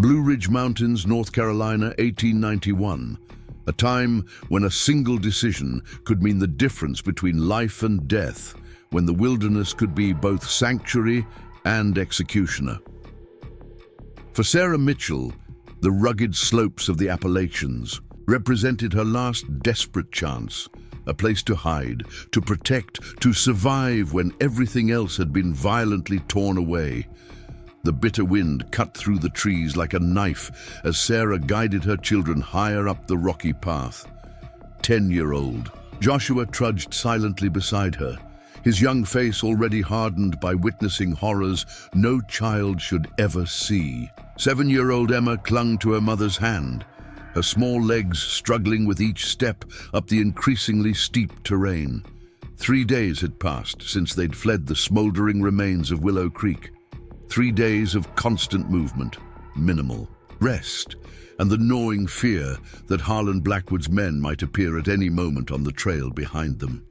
Blue Ridge Mountains, North Carolina, 1891. A time when a single decision could mean the difference between life and death, when the wilderness could be both sanctuary and executioner. For Sarah Mitchell, the rugged slopes of the Appalachians represented her last desperate chance, a place to hide, to protect, to survive when everything else had been violently torn away. The bitter wind cut through the trees like a knife as Sarah guided her children higher up the rocky path. 10-year-old Joshua trudged silently beside her, his young face already hardened by witnessing horrors no child should ever see. 7-year-old Emma clung to her mother's hand, her small legs struggling with each step up the increasingly steep terrain. 3 days had passed since they'd fled the smoldering remains of Willow Creek. 3 days of constant movement, minimal rest, and the gnawing fear that Harlan Blackwood's men might appear at any moment on the trail behind them.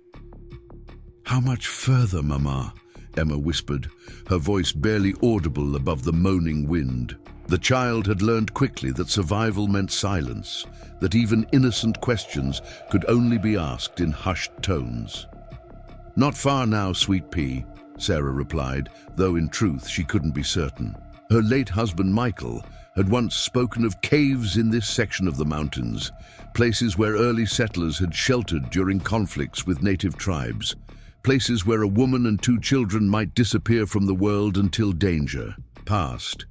"How much further, Mama?" Emma whispered, her voice barely audible above the moaning wind. The child had learned quickly that survival meant silence, that even innocent questions could only be asked in hushed tones. "Not far now, sweet pea," Sarah replied, though in truth she couldn't be certain. Her late husband Michael had once spoken of caves in this section of the mountains, places where early settlers had sheltered during conflicts with native tribes, places where a woman and 2 children might disappear from the world until danger passed.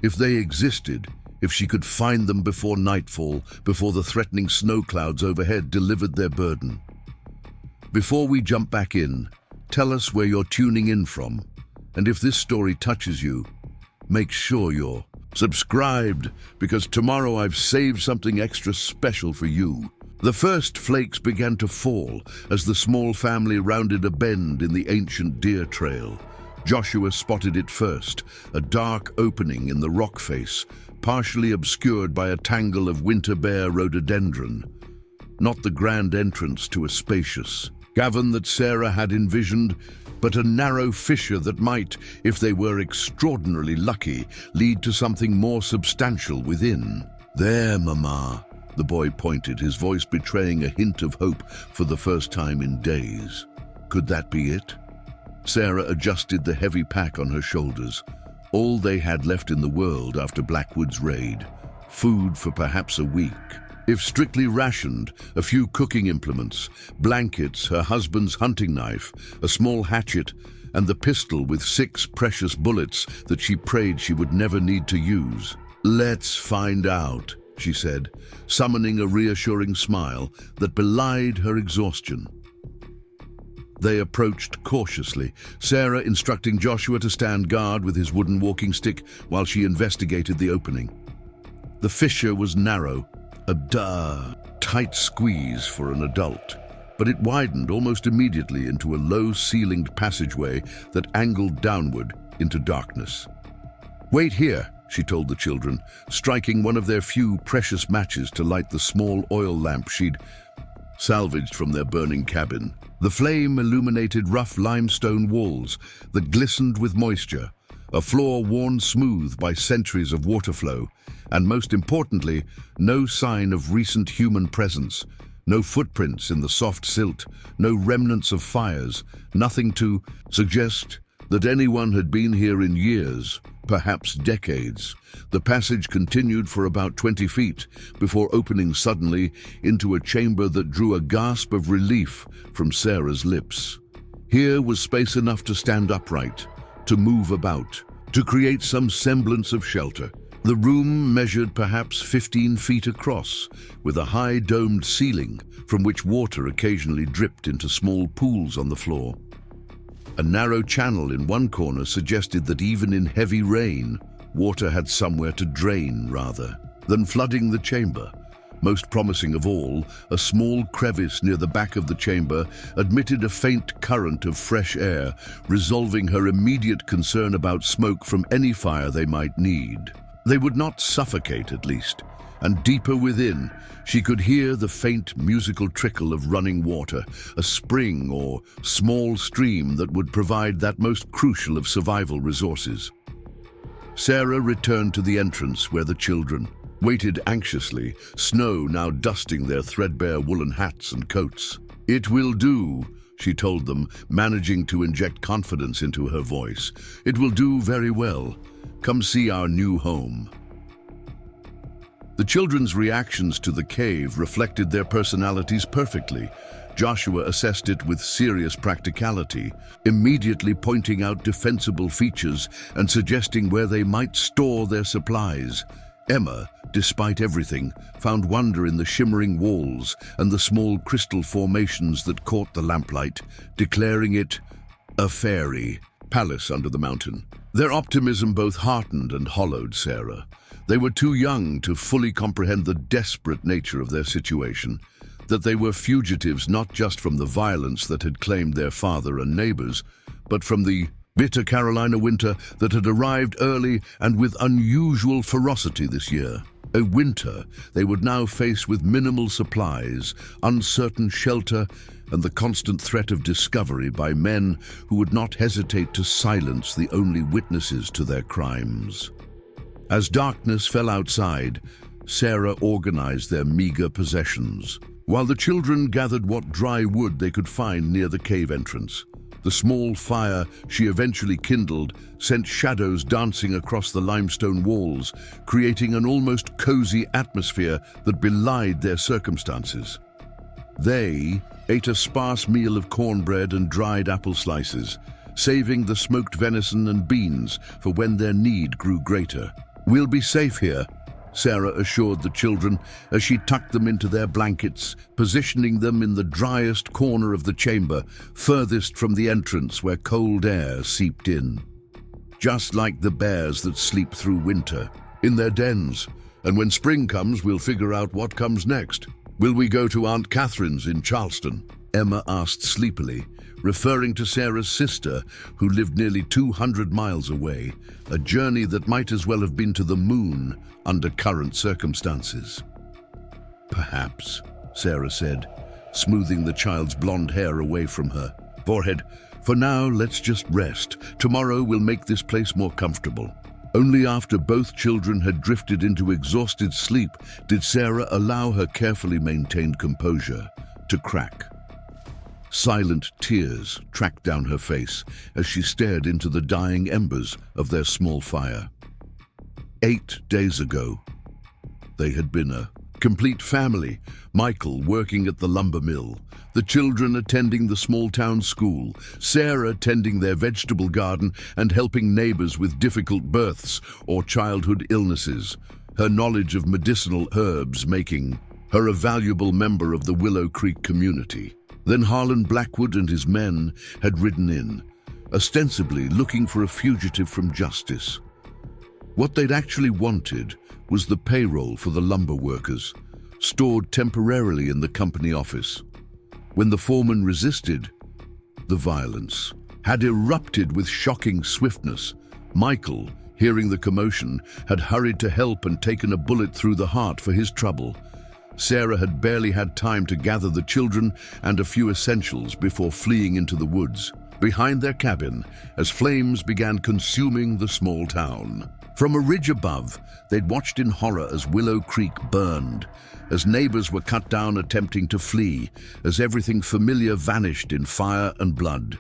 If they existed, if she could find them before nightfall, before the threatening snow clouds overhead delivered their burden. Before we jump back in, tell us where you're tuning in from, and if this story touches you, make sure you're subscribed, because tomorrow I've saved something extra special for you. The first flakes began to fall as the small family rounded a bend in the ancient deer trail. Joshua spotted it first, a dark opening in the rock face, partially obscured by a tangle of winter bear rhododendron. Not the grand entrance to a spacious cavern that Sarah had envisioned, but a narrow fissure that might, if they were extraordinarily lucky, lead to something more substantial within. "There, Mama," the boy pointed, his voice betraying a hint of hope for the first time in days. Could that be it? Sarah adjusted the heavy pack on her shoulders, all they had left in the world after Blackwood's raid. Food for perhaps a week. If strictly rationed, a few cooking implements, blankets, her husband's hunting knife, a small hatchet, and the pistol with 6 precious bullets that she prayed she would never need to use. "Let's find out," she said, summoning a reassuring smile that belied her exhaustion. They approached cautiously, Sarah instructing Joshua to stand guard with his wooden walking stick while she investigated the opening. The fissure was narrow, a tight squeeze for an adult, but it widened almost immediately into a low-ceilinged passageway that angled downward into darkness. "Wait here," she told the children, striking one of their few precious matches to light the small oil lamp she'd salvaged from their burning cabin. The flame illuminated rough limestone walls that glistened with moisture, a floor worn smooth by centuries of water flow, and most importantly, no sign of recent human presence, no footprints in the soft silt, no remnants of fires, nothing to suggest that anyone had been here in years, perhaps decades. The passage continued for about 20 feet before opening suddenly into a chamber that drew a gasp of relief from Sarah's lips. Here was space enough to stand upright, to move about, to create some semblance of shelter. The room measured perhaps 15 feet across, with a high domed ceiling from which water occasionally dripped into small pools on the floor. A narrow channel in one corner suggested that even in heavy rain, water had somewhere to drain rather than flooding the chamber. Most promising of all, a small crevice near the back of the chamber admitted a faint current of fresh air, resolving her immediate concern about smoke from any fire they might need. They would not suffocate, at least, and deeper within, she could hear the faint musical trickle of running water, a spring or small stream that would provide that most crucial of survival resources. Sarah returned to the entrance where the children waited anxiously, snow now dusting their threadbare woolen hats and coats. "It will do," she told them, managing to inject confidence into her voice. "It will do very well. Come see our new home." The children's reactions to the cave reflected their personalities perfectly. Joshua assessed it with serious practicality, immediately pointing out defensible features and suggesting where they might store their supplies. Emma, despite everything, found wonder in the shimmering walls and the small crystal formations that caught the lamplight, declaring it a fairy palace under the mountain. Their optimism both heartened and hollowed Sarah. They were too young to fully comprehend the desperate nature of their situation, that they were fugitives not just from the violence that had claimed their father and neighbors, but from the bitter Carolina winter that had arrived early and with unusual ferocity this year. A winter they would now face with minimal supplies, uncertain shelter, and the constant threat of discovery by men who would not hesitate to silence the only witnesses to their crimes. As darkness fell outside, Sarah organized their meager possessions, while the children gathered what dry wood they could find near the cave entrance. The small fire she eventually kindled sent shadows dancing across the limestone walls, creating an almost cozy atmosphere that belied their circumstances. They ate a sparse meal of cornbread and dried apple slices, saving the smoked venison and beans for when their need grew greater. "We'll be safe here," Sarah assured the children as she tucked them into their blankets, positioning them in the driest corner of the chamber, furthest from the entrance where cold air seeped in. "Just like the bears that sleep through winter, in their dens. And when spring comes, we'll figure out what comes next. Will we go to Aunt Catherine's in Charleston?" Emma asked sleepily, referring to Sarah's sister, who lived nearly 200 miles away, a journey that might as well have been to the moon under current circumstances. "Perhaps," Sarah said, smoothing the child's blonde hair away from her forehead. "For now, let's just rest. Tomorrow we'll make this place more comfortable." Only after both children had drifted into exhausted sleep did Sarah allow her carefully maintained composure to crack. Silent tears tracked down her face as she stared into the dying embers of their small fire. 8 days ago, they had been a complete family, Michael working at the lumber mill, the children attending the small-town school, Sarah tending their vegetable garden and helping neighbors with difficult births or childhood illnesses, her knowledge of medicinal herbs making her a valuable member of the Willow Creek community. Then Harlan Blackwood and his men had ridden in, ostensibly looking for a fugitive from justice. What they'd actually wanted was the payroll for the lumber workers, stored temporarily in the company office. When the foreman resisted, the violence had erupted with shocking swiftness. Michael, hearing the commotion, had hurried to help and taken a bullet through the heart for his trouble. Sarah had barely had time to gather the children and a few essentials before fleeing into the woods, behind their cabin, as flames began consuming the small town. From a ridge above, they'd watched in horror as Willow Creek burned, as neighbors were cut down attempting to flee, as everything familiar vanished in fire and blood.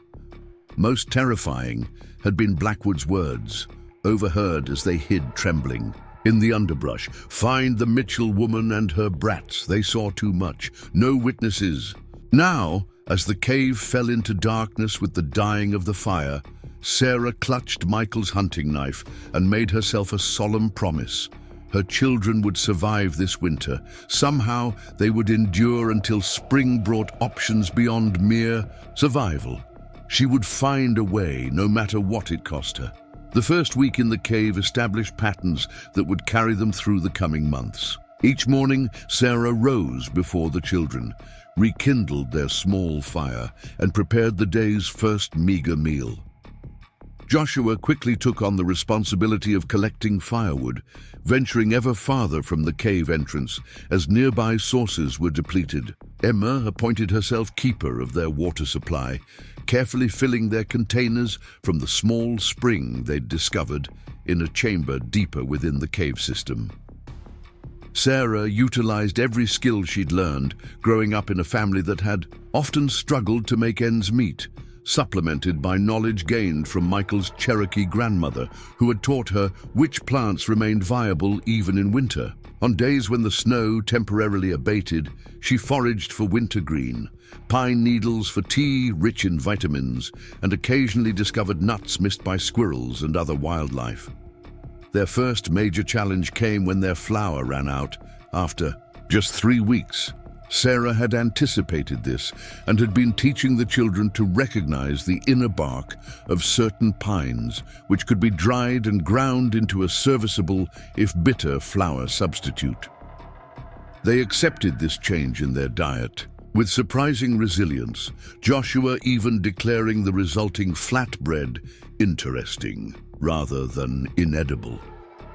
Most terrifying had been Blackwood's words, overheard as they hid trembling. "In the underbrush, find the Mitchell woman and her brats. They saw too much. No witnesses." Now, as the cave fell into darkness with the dying of the fire, Sarah clutched Michael's hunting knife and made herself a solemn promise. Her children would survive this winter. Somehow, they would endure until spring brought options beyond mere survival. She would find a way, no matter what it cost her. The first week in the cave established patterns that would carry them through the coming months. Each morning, Sarah rose before the children, rekindled their small fire, and prepared the day's first meager meal. Joshua quickly took on the responsibility of collecting firewood, venturing ever farther from the cave entrance as nearby sources were depleted. Emma appointed herself keeper of their water supply, carefully filling their containers from the small spring they'd discovered in a chamber deeper within the cave system. Sarah utilized every skill she'd learned growing up in a family that had often struggled to make ends meet, supplemented by knowledge gained from Michael's Cherokee grandmother, who had taught her which plants remained viable even in winter. On days when the snow temporarily abated, she foraged for wintergreen, pine needles for tea rich in vitamins, and occasionally discovered nuts missed by squirrels and other wildlife. Their first major challenge came when their flour ran out after just 3 weeks. Sarah had anticipated this and had been teaching the children to recognize the inner bark of certain pines, which could be dried and ground into a serviceable, if bitter, flour substitute. They accepted this change in their diet with surprising resilience, Joshua even declaring the resulting flatbread interesting rather than inedible.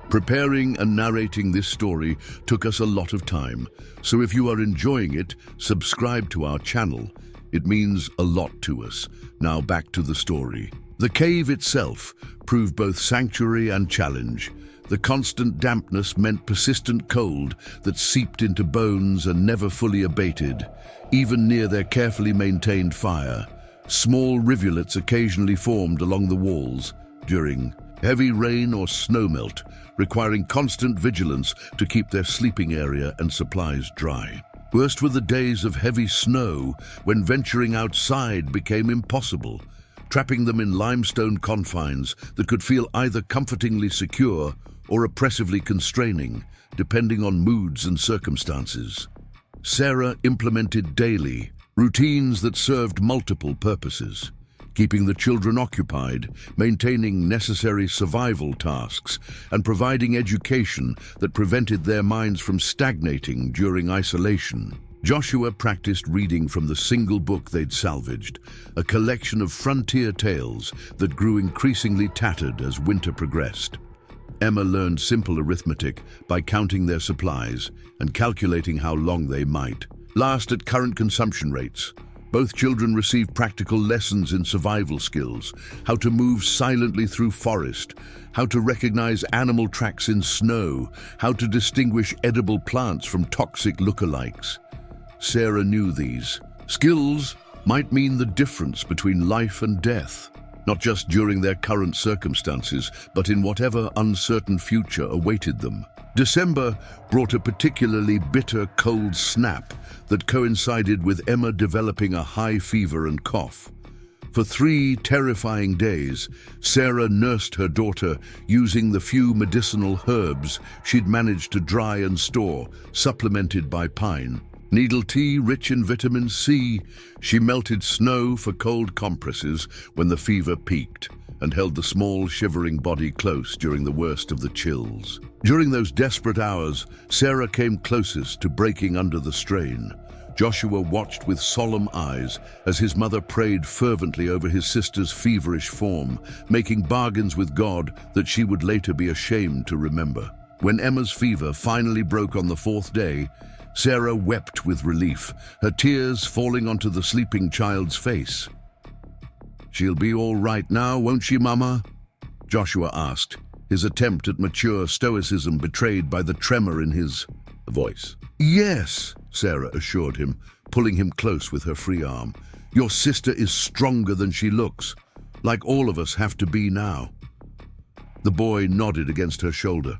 Preparing and narrating this story took us a lot of time, so if you are enjoying it, subscribe to our channel. It means a lot to us. Now back to the story. The cave itself proved both sanctuary and challenge. The constant dampness meant persistent cold that seeped into bones and never fully abated, even near their carefully maintained fire. Small rivulets occasionally formed along the walls during heavy rain or snowmelt, requiring constant vigilance to keep their sleeping area and supplies dry. Worst were the days of heavy snow, when venturing outside became impossible, trapping them in limestone confines that could feel either comfortingly secure or oppressively constraining, depending on moods and circumstances. Sarah implemented daily routines that served multiple purposes, keeping the children occupied, maintaining necessary survival tasks, and providing education that prevented their minds from stagnating during isolation. Joshua practiced reading from the single book they'd salvaged, a collection of frontier tales that grew increasingly tattered as winter progressed. Emma learned simple arithmetic by counting their supplies and calculating how long they might last at current consumption rates. Both children received practical lessons in survival skills, how to move silently through forest, how to recognize animal tracks in snow, how to distinguish edible plants from toxic lookalikes. Sarah knew these skills might mean the difference between life and death, not just during their current circumstances, but in whatever uncertain future awaited them. December brought a particularly bitter cold snap that coincided with Emma developing a high fever and cough. For 3 terrifying days, Sarah nursed her daughter using the few medicinal herbs she'd managed to dry and store, supplemented by pine needle tea rich in vitamin C. She melted snow for cold compresses when the fever peaked, and held the small, shivering body close during the worst of the chills. During those desperate hours, Sarah came closest to breaking under the strain. Joshua watched with solemn eyes as his mother prayed fervently over his sister's feverish form, making bargains with God that she would later be ashamed to remember. When Emma's fever finally broke on the 4th day, Sarah wept with relief, her tears falling onto the sleeping child's face. "She'll be all right now, won't she, Mama?" Joshua asked, his attempt at mature stoicism betrayed by the tremor in his voice. "Yes," Sarah assured him, pulling him close with her free arm. "Your sister is stronger than she looks, like all of us have to be now." The boy nodded against her shoulder.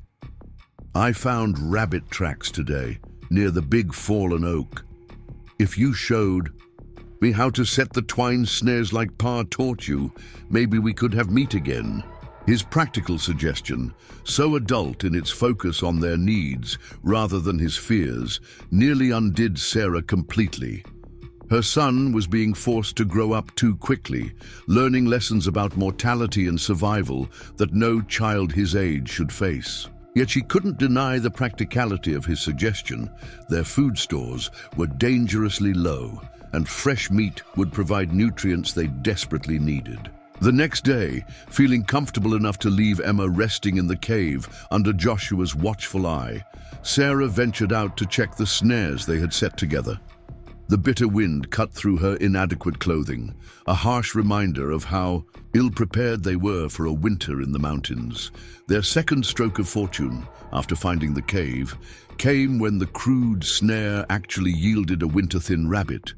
"I found rabbit tracks today, near the big fallen oak. If you showed me how to set the twine snares like Pa taught you, maybe we could have meat again." His practical suggestion, so adult in its focus on their needs rather than his fears, nearly undid Sarah completely. Her son was being forced to grow up too quickly, learning lessons about mortality and survival that no child his age should face. Yet she couldn't deny the practicality of his suggestion. Their food stores were dangerously low, and fresh meat would provide nutrients they desperately needed. The next day, feeling comfortable enough to leave Emma resting in the cave under Joshua's watchful eye, Sarah ventured out to check the snares they had set together. The bitter wind cut through her inadequate clothing, a harsh reminder of how ill-prepared they were for a winter in the mountains. Their second stroke of fortune, after finding the cave, came when the crude snare actually yielded a winter-thin rabbit,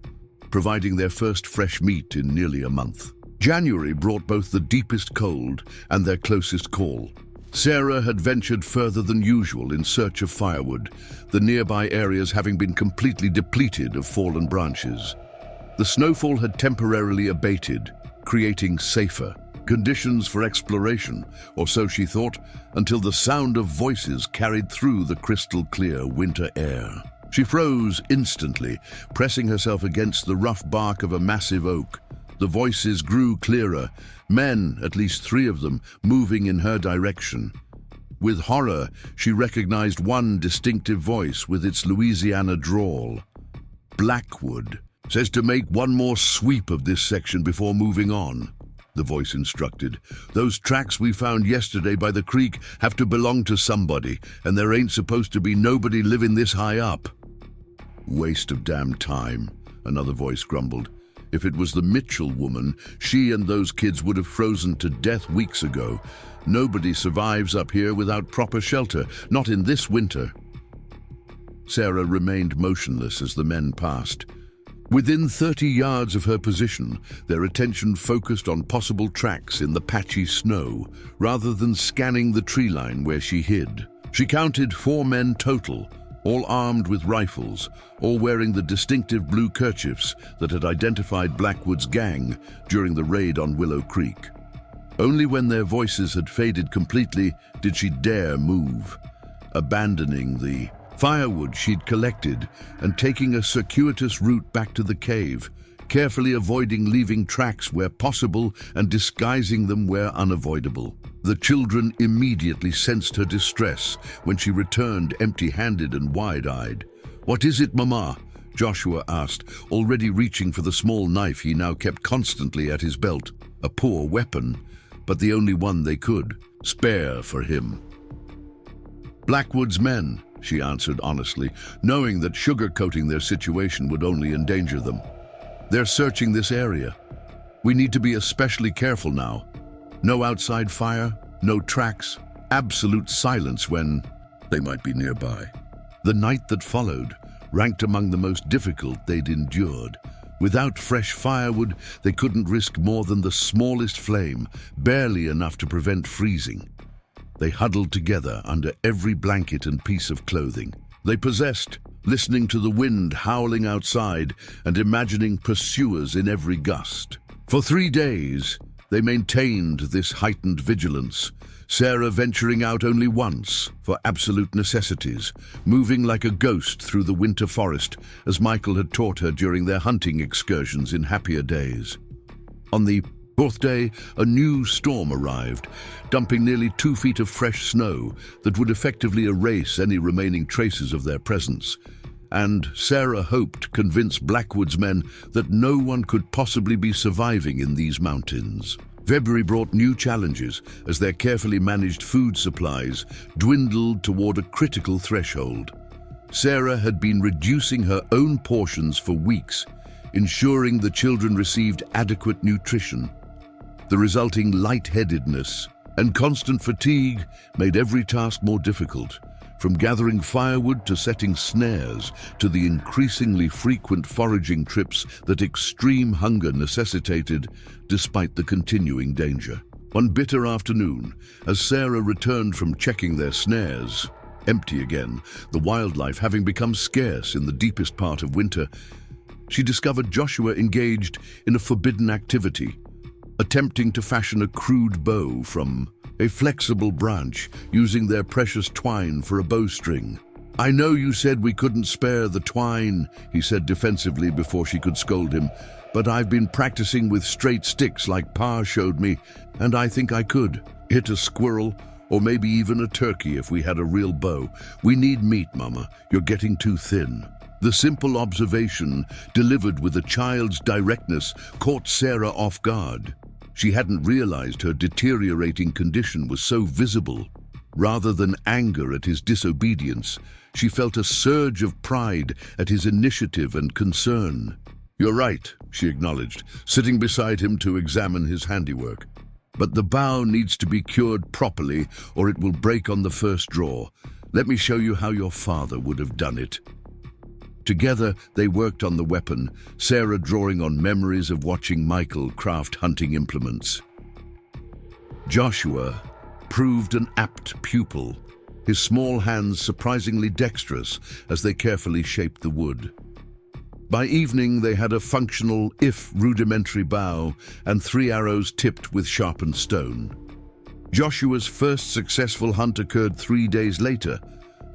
providing their first fresh meat in nearly a month. January brought both the deepest cold and their closest call. Sarah had ventured further than usual in search of firewood, the nearby areas having been completely depleted of fallen branches. The snowfall had temporarily abated, creating safer conditions for exploration, or so she thought, until the sound of voices carried through the crystal-clear winter air. She froze instantly, pressing herself against the rough bark of a massive oak. The voices grew clearer, men, at least 3 of them, moving in her direction. With horror, she recognized one distinctive voice with its Louisiana drawl. "Blackwood says to make one more sweep of this section before moving on," the voice instructed. "Those tracks we found yesterday by the creek have to belong to somebody, and there ain't supposed to be nobody living this high up." "Waste of damn time," another voice grumbled. "If it was the Mitchell woman, she and those kids would have frozen to death weeks ago. Nobody survives up here without proper shelter, not in this winter." Sarah remained motionless as the men passed. Within 30 yards of her position, their attention focused on possible tracks in the patchy snow, rather than scanning the tree line where she hid. She counted 4 men total, all armed with rifles, all wearing the distinctive blue kerchiefs that had identified Blackwood's gang during the raid on Willow Creek. Only when their voices had faded completely did she dare move, abandoning the firewood she'd collected and taking a circuitous route back to the cave, carefully avoiding leaving tracks where possible and disguising them where unavoidable. The children immediately sensed her distress when she returned empty-handed and wide-eyed. "What is it, Mama?" Joshua asked, already reaching for the small knife he now kept constantly at his belt. A poor weapon, but the only one they could spare for him. "Blackwood's men," she answered honestly, knowing that sugarcoating their situation would only endanger them. "They're searching this area. We need to be especially careful now. No outside fire, no tracks, absolute silence when they might be nearby." The night that followed ranked among the most difficult they'd endured. Without fresh firewood, they couldn't risk more than the smallest flame, barely enough to prevent freezing. They huddled together under every blanket and piece of clothing they possessed, listening to the wind howling outside and imagining pursuers in every gust. For 3 days, they maintained this heightened vigilance, Sarah venturing out only once for absolute necessities, moving like a ghost through the winter forest as Michael had taught her during their hunting excursions in happier days. On the 4th day, a new storm arrived, dumping nearly 2 feet of fresh snow that would effectively erase any remaining traces of their presence. And Sarah hoped to convince Blackwood's men that no one could possibly be surviving in these mountains. February brought new challenges as their carefully managed food supplies dwindled toward a critical threshold. Sarah had been reducing her own portions for weeks, ensuring the children received adequate nutrition. The resulting lightheadedness and constant fatigue made every task more difficult, from gathering firewood to setting snares to the increasingly frequent foraging trips that extreme hunger necessitated despite the continuing danger. One bitter afternoon, as Sarah returned from checking their snares, empty again, the wildlife having become scarce in the deepest part of winter, she discovered Joshua engaged in a forbidden activity, attempting to fashion a crude bow from a flexible branch, using their precious twine for a bowstring. "I know you said we couldn't spare the twine," he said defensively before she could scold him, "but I've been practicing with straight sticks like Pa showed me, and I think I could hit a squirrel, or maybe even a turkey if we had a real bow. We need meat, Mama. You're getting too thin." The simple observation, delivered with a child's directness, caught Sarah off guard. She hadn't realized her deteriorating condition was so visible. Rather than anger at his disobedience, she felt a surge of pride at his initiative and concern. "You're right," she acknowledged, sitting beside him to examine his handiwork. "But the bow needs to be cured properly or it will break on the first draw. Let me show you how your father would have done it." Together, they worked on the weapon, Sarah drawing on memories of watching Michael craft hunting implements. Joshua proved an apt pupil, his small hands surprisingly dexterous as they carefully shaped the wood. By evening, they had a functional, if rudimentary bow and 3 arrows tipped with sharpened stone. Joshua's first successful hunt occurred 3 days later,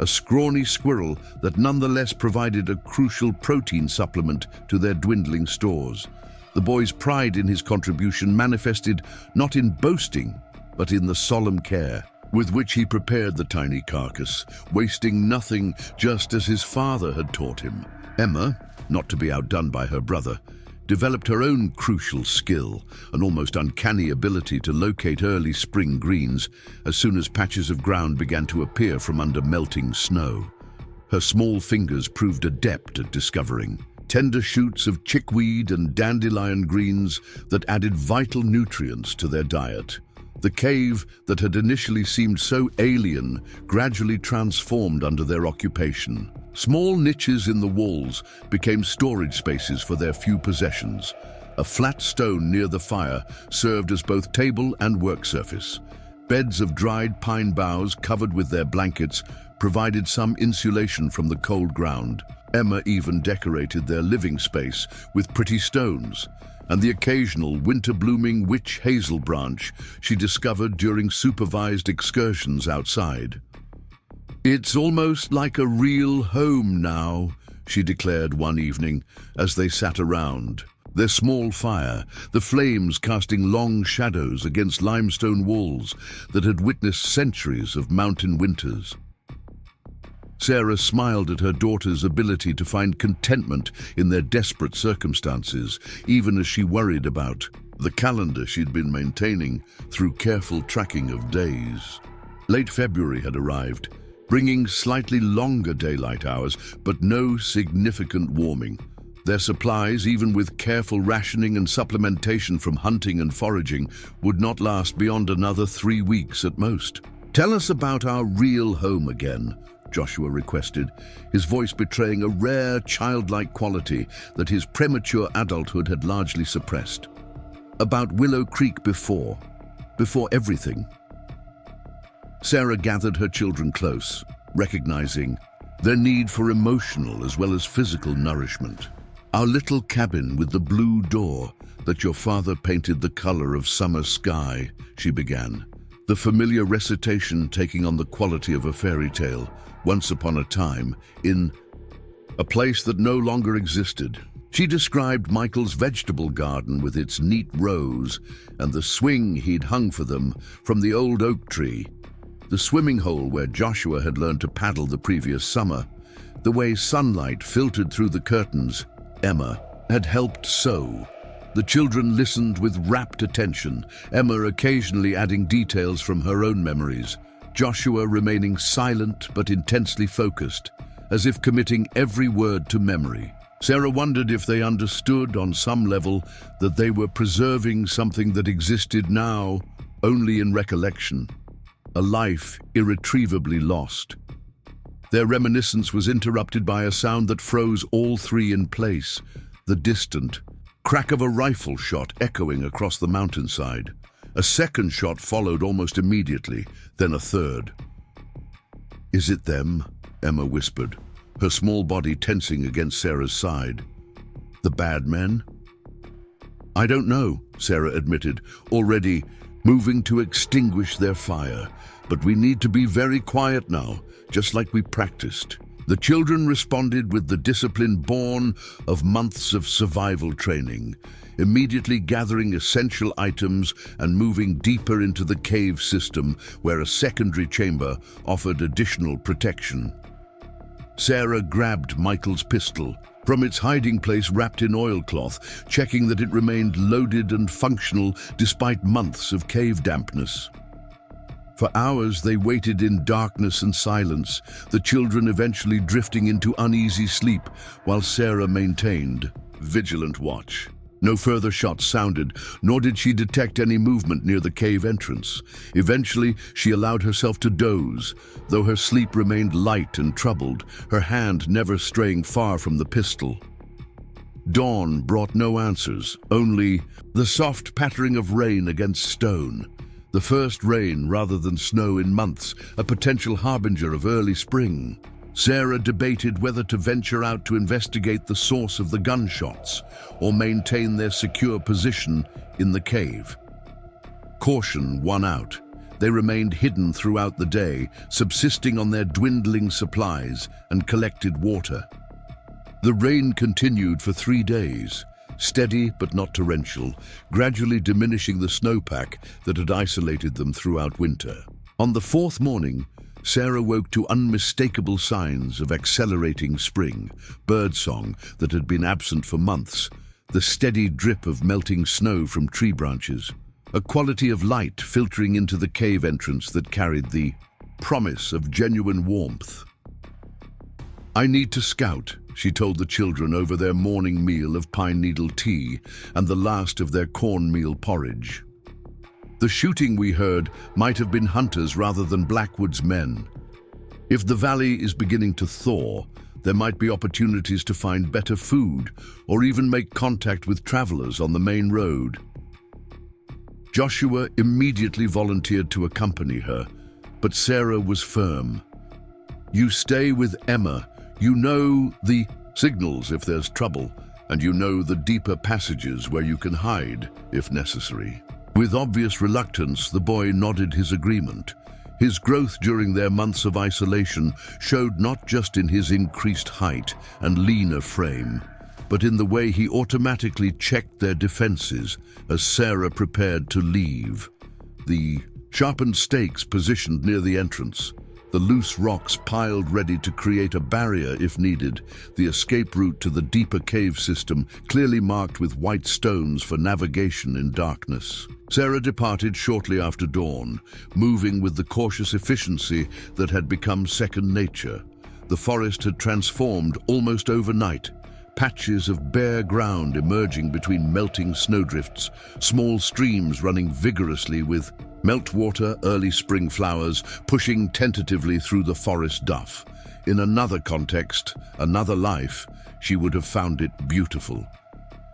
a scrawny squirrel that nonetheless provided a crucial protein supplement to their dwindling stores. The boy's pride in his contribution manifested not in boasting, but in the solemn care with which he prepared the tiny carcass, wasting nothing, just as his father had taught him. Emma, not to be outdone by her brother, developed her own crucial skill, an almost uncanny ability to locate early spring greens as soon as patches of ground began to appear from under melting snow. Her small fingers proved adept at discovering tender shoots of chickweed and dandelion greens that added vital nutrients to their diet. The cave that had initially seemed so alien gradually transformed under their occupation. Small niches in the walls became storage spaces for their few possessions. A flat stone near the fire served as both table and work surface. Beds of dried pine boughs covered with their blankets provided some insulation from the cold ground. Emma even decorated their living space with pretty stones and the occasional winter-blooming witch hazel branch she discovered during supervised excursions outside. "It's almost like a real home now," she declared one evening as they sat around their small fire, the flames casting long shadows against limestone walls that had witnessed centuries of mountain winters. Sarah smiled at her daughter's ability to find contentment in their desperate circumstances, even as she worried about the calendar she'd been maintaining through careful tracking of days. Late February had arrived, bringing slightly longer daylight hours, but no significant warming. Their supplies, even with careful rationing and supplementation from hunting and foraging, would not last beyond another 3 weeks at most. "Tell us about our real home again," Joshua requested, his voice betraying a rare childlike quality that his premature adulthood had largely suppressed. "About Willow Creek before everything." Sarah gathered her children close, recognizing their need for emotional as well as physical nourishment. "Our little cabin with the blue door that your father painted the color of summer sky," she began, the familiar recitation taking on the quality of a fairy tale. "Once upon a time, in a place that no longer existed." She described Michael's vegetable garden with its neat rows and the swing he'd hung for them from the old oak tree, the swimming hole where Joshua had learned to paddle the previous summer, the way sunlight filtered through the curtains Emma had helped sew. The children listened with rapt attention, Emma occasionally adding details from her own memories, Joshua remaining silent but intensely focused, as if committing every word to memory. Sarah wondered if they understood on some level that they were preserving something that existed now only in recollection, a life irretrievably lost. Their reminiscence was interrupted by a sound that froze all three in place, the distant crack of a rifle shot echoing across the mountainside. A second shot followed almost immediately, then a third. "Is it them?" Emma whispered, her small body tensing against Sarah's side. "The bad men?" "I don't know," Sarah admitted, already moving to extinguish their fire. "But we need to be very quiet now, just like we practiced." The children responded with the discipline born of months of survival training, immediately gathering essential items and moving deeper into the cave system where a secondary chamber offered additional protection. Sarah grabbed Michael's pistol from its hiding place wrapped in oilcloth, checking that it remained loaded and functional despite months of cave dampness. For hours they waited in darkness and silence, the children eventually drifting into uneasy sleep while Sarah maintained vigilant watch. No further shots sounded, nor did she detect any movement near the cave entrance. Eventually, she allowed herself to doze, though her sleep remained light and troubled, her hand never straying far from the pistol. Dawn brought no answers, only the soft pattering of rain against stone. The first rain rather than snow in months, a potential harbinger of early spring. Sarah debated whether to venture out to investigate the source of the gunshots or maintain their secure position in the cave. Caution won out. They remained hidden throughout the day, subsisting on their dwindling supplies and collected water. The rain continued for 3 days, steady but not torrential, gradually diminishing the snowpack that had isolated them throughout winter. On the 4th morning, Sarah woke to unmistakable signs of accelerating spring, birdsong that had been absent for months, the steady drip of melting snow from tree branches, a quality of light filtering into the cave entrance that carried the promise of genuine warmth. "I need to scout," she told the children over their morning meal of pine needle tea and the last of their cornmeal porridge. "The shooting we heard might have been hunters rather than Blackwood's men. If the valley is beginning to thaw, there might be opportunities to find better food or even make contact with travelers on the main road." Joshua immediately volunteered to accompany her, but Sarah was firm. "You stay with Emma. You know the signals if there's trouble, and you know the deeper passages where you can hide if necessary." With obvious reluctance, the boy nodded his agreement. His growth during their months of isolation showed not just in his increased height and leaner frame, but in the way he automatically checked their defenses as Sarah prepared to leave. The sharpened stakes positioned near the entrance, the loose rocks piled ready to create a barrier if needed, the escape route to the deeper cave system clearly marked with white stones for navigation in darkness. Sarah departed shortly after dawn, moving with the cautious efficiency that had become second nature. The forest had transformed almost overnight, patches of bare ground emerging between melting snowdrifts, small streams running vigorously with meltwater, early spring flowers pushing tentatively through the forest duff. In another context, another life, she would have found it beautiful.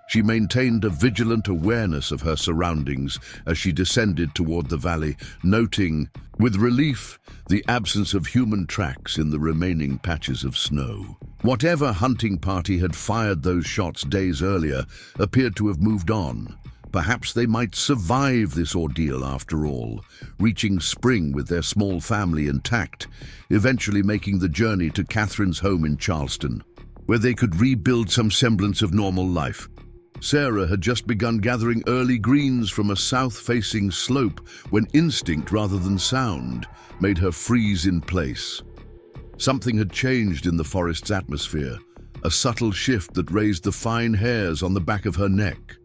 She maintained a vigilant awareness of her surroundings as she descended toward the valley, noting, with relief, the absence of human tracks in the remaining patches of snow. Whatever hunting party had fired those shots days earlier appeared to have moved on. Perhaps they might survive this ordeal after all, reaching spring with their small family intact, eventually making the journey to Catherine's home in Charleston, where they could rebuild some semblance of normal life. Sarah had just begun gathering early greens from a south-facing slope when instinct rather than sound made her freeze in place. Something had changed in the forest's atmosphere, a subtle shift that raised the fine hairs on the back of her neck.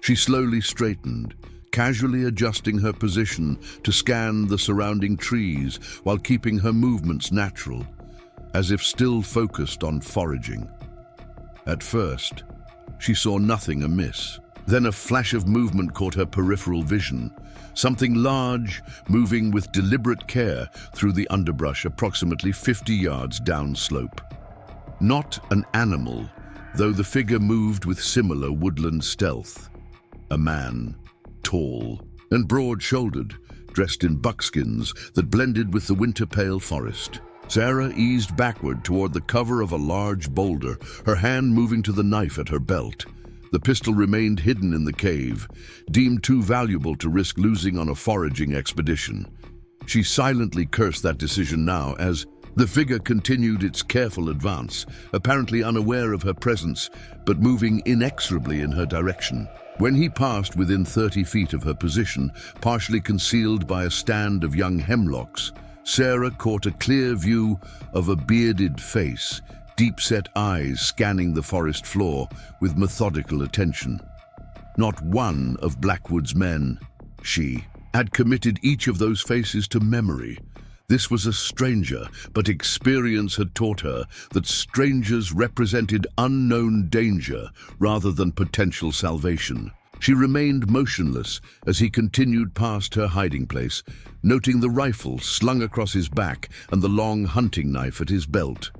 She slowly straightened, casually adjusting her position to scan the surrounding trees while keeping her movements natural, as if still focused on foraging. At first, she saw nothing amiss. Then a flash of movement caught her peripheral vision, something large moving with deliberate care through the underbrush approximately 50 yards downslope. Not an animal, though the figure moved with similar woodland stealth. A man, tall and broad-shouldered, dressed in buckskins that blended with the winter-pale forest. Sarah eased backward toward the cover of a large boulder, her hand moving to the knife at her belt. The pistol remained hidden in the cave, deemed too valuable to risk losing on a foraging expedition. She silently cursed that decision now as the figure continued its careful advance, apparently unaware of her presence, but moving inexorably in her direction. When he passed within 30 feet of her position, partially concealed by a stand of young hemlocks, Sarah caught a clear view of a bearded face, deep-set eyes scanning the forest floor with methodical attention. Not one of Blackwood's men, she had committed each of those faces to memory. This was a stranger, but experience had taught her that strangers represented unknown danger rather than potential salvation. She remained motionless as he continued past her hiding place, noting the rifle slung across his back and the long hunting knife at his belt.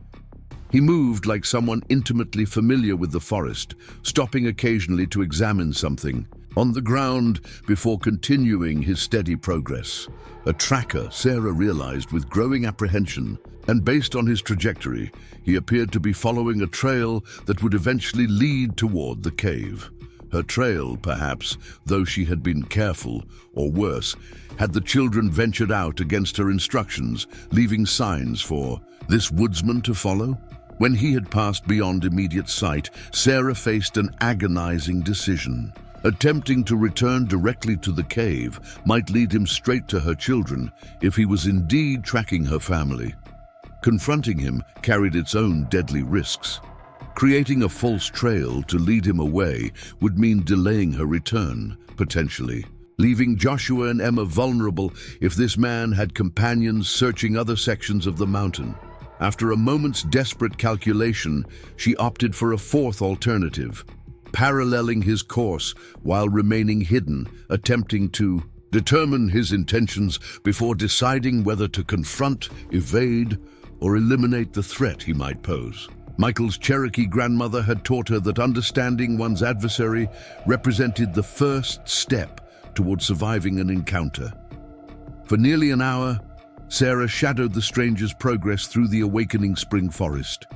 He moved like someone intimately familiar with the forest, stopping occasionally to examine something on the ground before continuing his steady progress. A tracker, Sarah realized with growing apprehension, and based on his trajectory, he appeared to be following a trail that would eventually lead toward the cave. Her trail, perhaps, though she had been careful, or worse, had the children ventured out against her instructions, leaving signs for this woodsman to follow? When he had passed beyond immediate sight, Sarah faced an agonizing decision. Attempting to return directly to the cave might lead him straight to her children if he was indeed tracking her family. Confronting him carried its own deadly risks. Creating a false trail to lead him away would mean delaying her return, potentially, leaving Joshua and Emma vulnerable if this man had companions searching other sections of the mountain. After a moment's desperate calculation, she opted for a fourth alternative, paralleling his course while remaining hidden, attempting to determine his intentions before deciding whether to confront, evade, or eliminate the threat he might pose. Michael's Cherokee grandmother had taught her that understanding one's adversary represented the first step toward surviving an encounter. For nearly an hour, Sarah shadowed the stranger's progress through the awakening spring forest.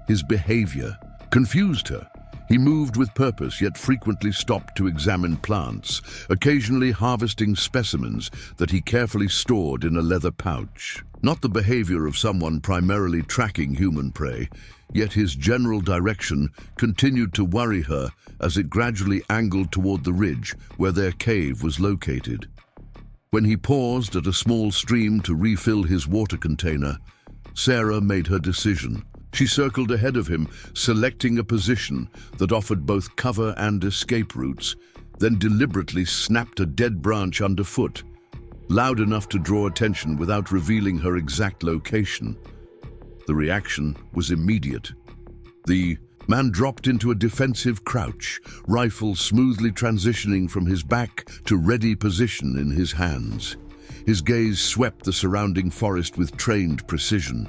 His behavior confused her. He moved with purpose, yet frequently stopped to examine plants, occasionally harvesting specimens that he carefully stored in a leather pouch. Not the behavior of someone primarily tracking human prey, yet his general direction continued to worry her as it gradually angled toward the ridge where their cave was located. When he paused at a small stream to refill his water container, Sarah made her decision. She circled ahead of him, selecting a position that offered both cover and escape routes, then deliberately snapped a dead branch underfoot, loud enough to draw attention without revealing her exact location. The reaction was immediate. The man dropped into a defensive crouch, rifle smoothly transitioning from his back to ready position in his hands. His gaze swept the surrounding forest with trained precision.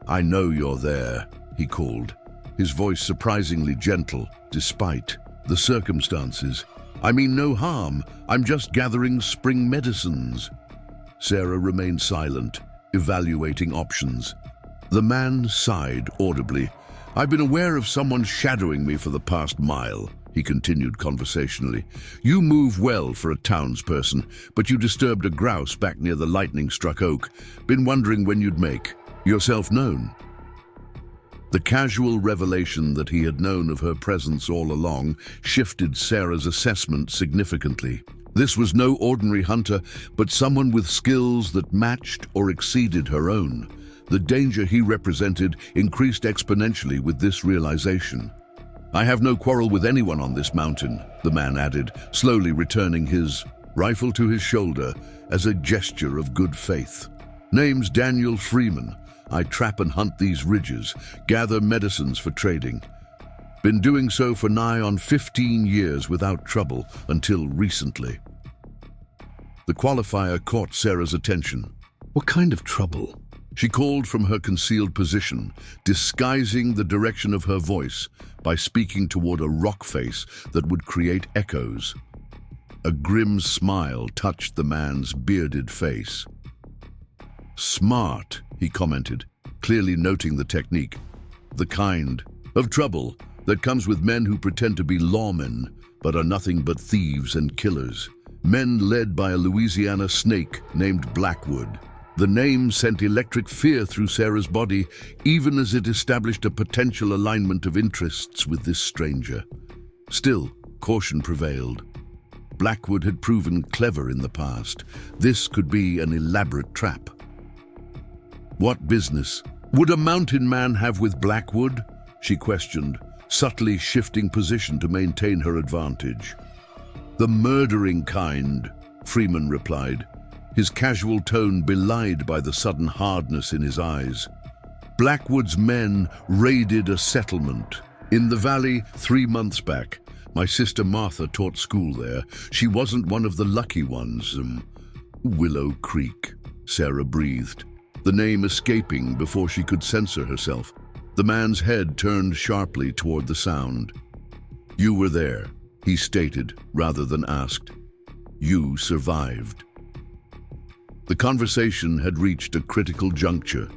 "I know you're there," he called, his voice surprisingly gentle, despite the circumstances. "I mean no harm. I'm just gathering spring medicines." Sarah remained silent, evaluating options. The man sighed audibly. "I've been aware of someone shadowing me for the past mile," he continued conversationally. "You move well for a townsperson, but you disturbed a grouse back near the lightning-struck oak. Been wondering when you'd make yourself known." The casual revelation that he had known of her presence all along shifted Sarah's assessment significantly. This was no ordinary hunter, but someone with skills that matched or exceeded her own. The danger he represented increased exponentially with this realization. "I have no quarrel with anyone on this mountain," the man added, slowly returning his rifle to his shoulder as a gesture of good faith. "Name's Daniel Freeman. I trap and hunt these ridges, gather medicines for trading. Been doing so for nigh on 15 years without trouble until recently." The qualifier caught Sarah's attention. "What kind of trouble?" She called from her concealed position, disguising the direction of her voice by speaking toward a rock face that would create echoes. A grim smile touched the man's bearded face. "Smart," he commented, clearly noting the technique. "The kind of trouble that comes with men who pretend to be lawmen, but are nothing but thieves and killers. Men led by a Louisiana snake named Blackwood." The name sent electric fear through Sarah's body, even as it established a potential alignment of interests with this stranger. Still, caution prevailed. Blackwood had proven clever in the past. This could be an elaborate trap. "What business would a mountain man have with Blackwood?" she questioned, subtly shifting position to maintain her advantage. "The murdering kind," Freeman replied, his casual tone belied by the sudden hardness in his eyes. Blackwood's men raided a settlement in the valley 3 months back. My sister Martha taught school there. She wasn't one of the lucky ones. Willow Creek, Sarah breathed, the name escaping before she could censor herself. The man's head turned sharply toward the sound. You were there, he stated, rather than asked. You survived. The conversation had reached a critical juncture.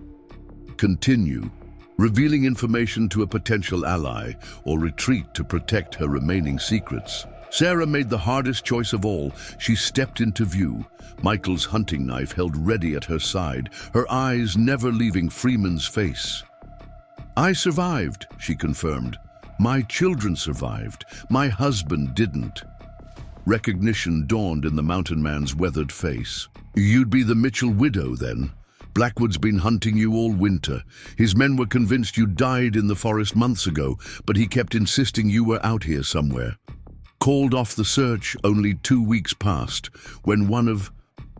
Continue, revealing information to a potential ally, or retreat to protect her remaining secrets. Sarah made the hardest choice of all. She stepped into view, Michael's hunting knife held ready at her side, her eyes never leaving Freeman's face. I survived, she confirmed. My children survived. My husband didn't. Recognition dawned in the mountain man's weathered face. You'd be the Mitchell widow, then? Blackwood's been hunting you all winter. His men were convinced you died in the forest months ago, but he kept insisting you were out here somewhere. Called off the search only 2 weeks past, when one of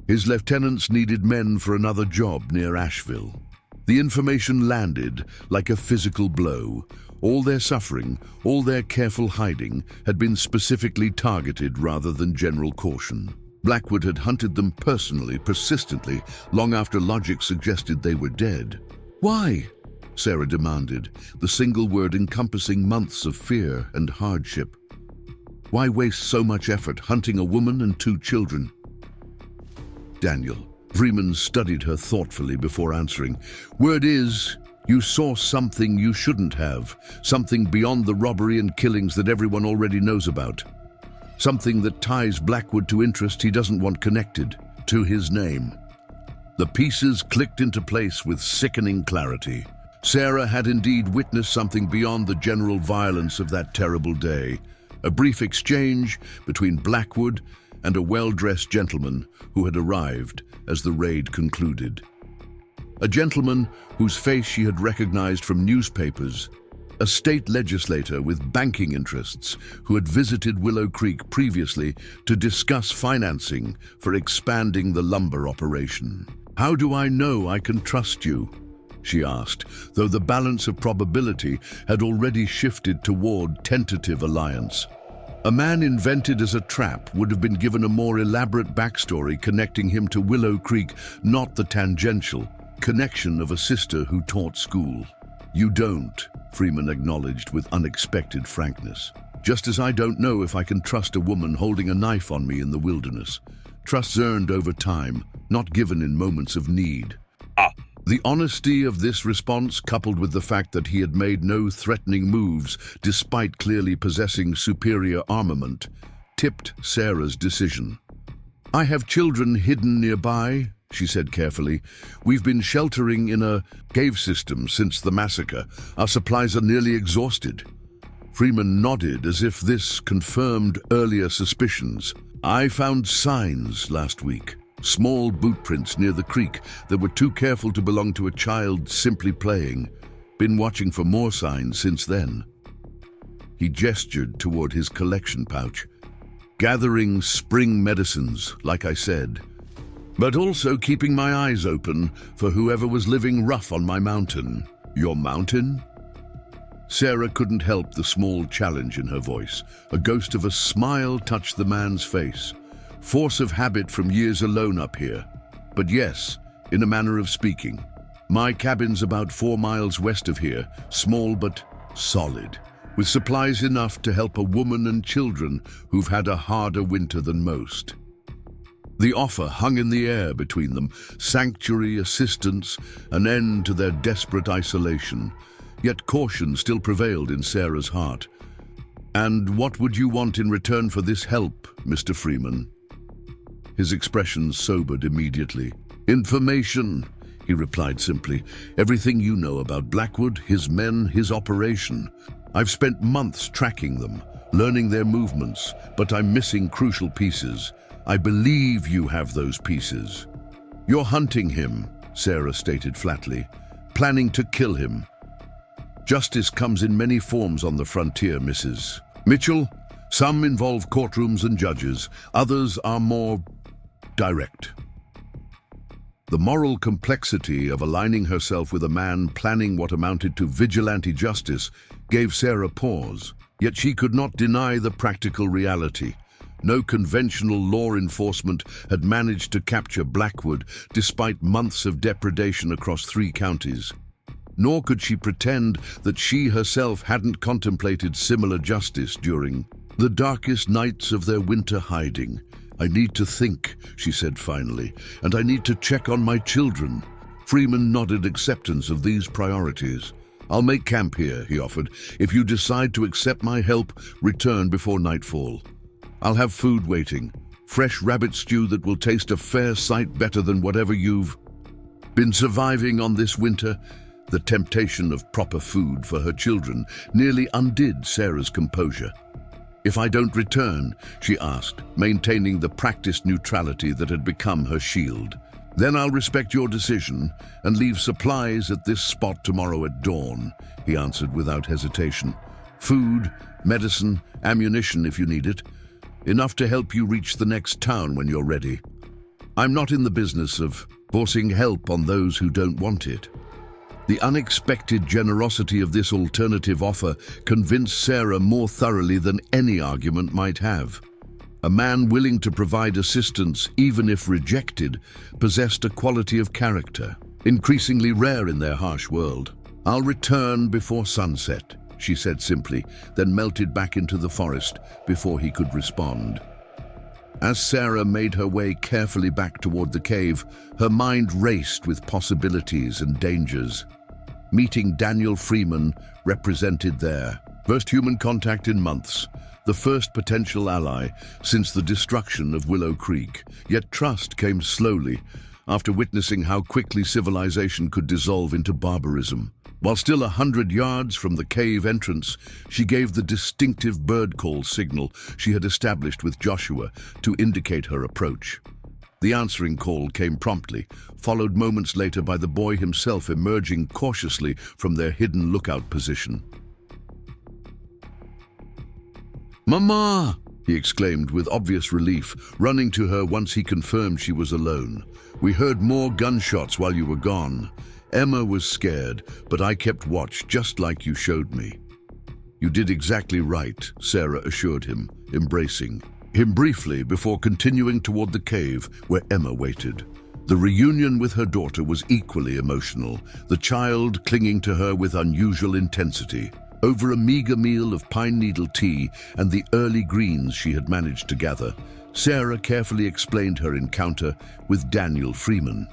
his lieutenants needed men for another job near Asheville. The information landed like a physical blow. All their suffering, all their careful hiding, had been specifically targeted rather than general caution. Blackwood had hunted them personally, persistently, long after logic suggested they were dead. Why? Sarah demanded, the single word encompassing months of fear and hardship. Why waste so much effort hunting a woman and 2 children? Daniel. Freeman studied her thoughtfully before answering. Word is, you saw something you shouldn't have, something beyond the robbery and killings that everyone already knows about. Something that ties Blackwood to interest he doesn't want connected to his name. The pieces clicked into place with sickening clarity. Sarah had indeed witnessed something beyond the general violence of that terrible day. A brief exchange between Blackwood and a well-dressed gentleman who had arrived as the raid concluded. A gentleman whose face she had recognized from newspapers, a state legislator with banking interests who had visited Willow Creek previously to discuss financing for expanding the lumber operation. How do I know I can trust you? She asked, though the balance of probability had already shifted toward tentative alliance. A man invented as a trap would have been given a more elaborate backstory connecting him to Willow Creek, not the tangential connection of a sister who taught school. You don't, Freeman acknowledged with unexpected frankness. Just as I don't know if I can trust a woman holding a knife on me in the wilderness. Trust's earned over time, not given in moments of need. The honesty of this response, coupled with the fact that he had made no threatening moves despite clearly possessing superior armament, tipped Sarah's decision. I have children hidden nearby, she said carefully. We've been sheltering in a cave system since the massacre. Our supplies are nearly exhausted. Freeman nodded as if this confirmed earlier suspicions. I found signs last week. Small boot prints near the creek that were too careful to belong to a child simply playing. Been watching for more signs since then. He gestured toward his collection pouch. Gathering spring medicines, like I said, but also keeping my eyes open for whoever was living rough on my mountain. Your mountain? Sarah couldn't help the small challenge in her voice. A ghost of a smile touched the man's face. Force of habit from years alone up here. But yes, in a manner of speaking. My cabin's about 4 miles west of here, small but solid, with supplies enough to help a woman and children who've had a harder winter than most. The offer hung in the air between them, sanctuary, assistance, an end to their desperate isolation. Yet caution still prevailed in Sarah's heart. And what would you want in return for this help, Mr. Freeman? His expression sobered immediately. Information, he replied simply. Everything you know about Blackwood, his men, his operation. I've spent months tracking them, learning their movements, but I'm missing crucial pieces. I believe you have those pieces. You're hunting him, Sarah stated flatly, planning to kill him. Justice comes in many forms on the frontier, Mrs. Mitchell. Some involve courtrooms and judges. Others are more direct. The moral complexity of aligning herself with a man planning what amounted to vigilante justice gave Sarah pause, yet she could not deny the practical reality. No conventional law enforcement had managed to capture Blackwood despite months of depredation across 3 counties. Nor could she pretend that she herself hadn't contemplated similar justice during the darkest nights of their winter hiding. "I need to think," she said finally, "and I need to check on my children." Freeman nodded acceptance of these priorities. "I'll make camp here," he offered. "If you decide to accept my help, return before nightfall. I'll have food waiting, fresh rabbit stew that will taste a fair sight better than whatever you've been surviving on this winter." The temptation of proper food for her children nearly undid Sarah's composure. "If I don't return?" she asked, maintaining the practiced neutrality that had become her shield. "Then I'll respect your decision and leave supplies at this spot tomorrow at dawn," he answered without hesitation. "Food, medicine, ammunition if you need it. Enough to help you reach the next town when you're ready. I'm not in the business of forcing help on those who don't want it." The unexpected generosity of this alternative offer convinced Sarah more thoroughly than any argument might have. A man willing to provide assistance, even if rejected, possessed a quality of character, increasingly rare in their harsh world. "I'll return before sunset," she said simply, then melted back into the forest before he could respond. As Sarah made her way carefully back toward the cave, her mind raced with possibilities and dangers. Meeting Daniel Freeman represented their first human contact in months, the first potential ally since the destruction of Willow Creek. Yet trust came slowly after witnessing how quickly civilization could dissolve into barbarism. While still 100 yards from the cave entrance, she gave the distinctive bird call signal she had established with Joshua to indicate her approach. The answering call came promptly, followed moments later by the boy himself emerging cautiously from their hidden lookout position. "Mama!" he exclaimed with obvious relief, running to her once he confirmed she was alone. "We heard more gunshots while you were gone. Emma was scared, but I kept watch just like you showed me." "You did exactly right," Sarah assured him, embracing him briefly before continuing toward the cave where Emma waited. The reunion with her daughter was equally emotional, the child clinging to her with unusual intensity. Over a meager meal of pine needle tea and the early greens she had managed to gather, Sarah carefully explained her encounter with Daniel Freeman.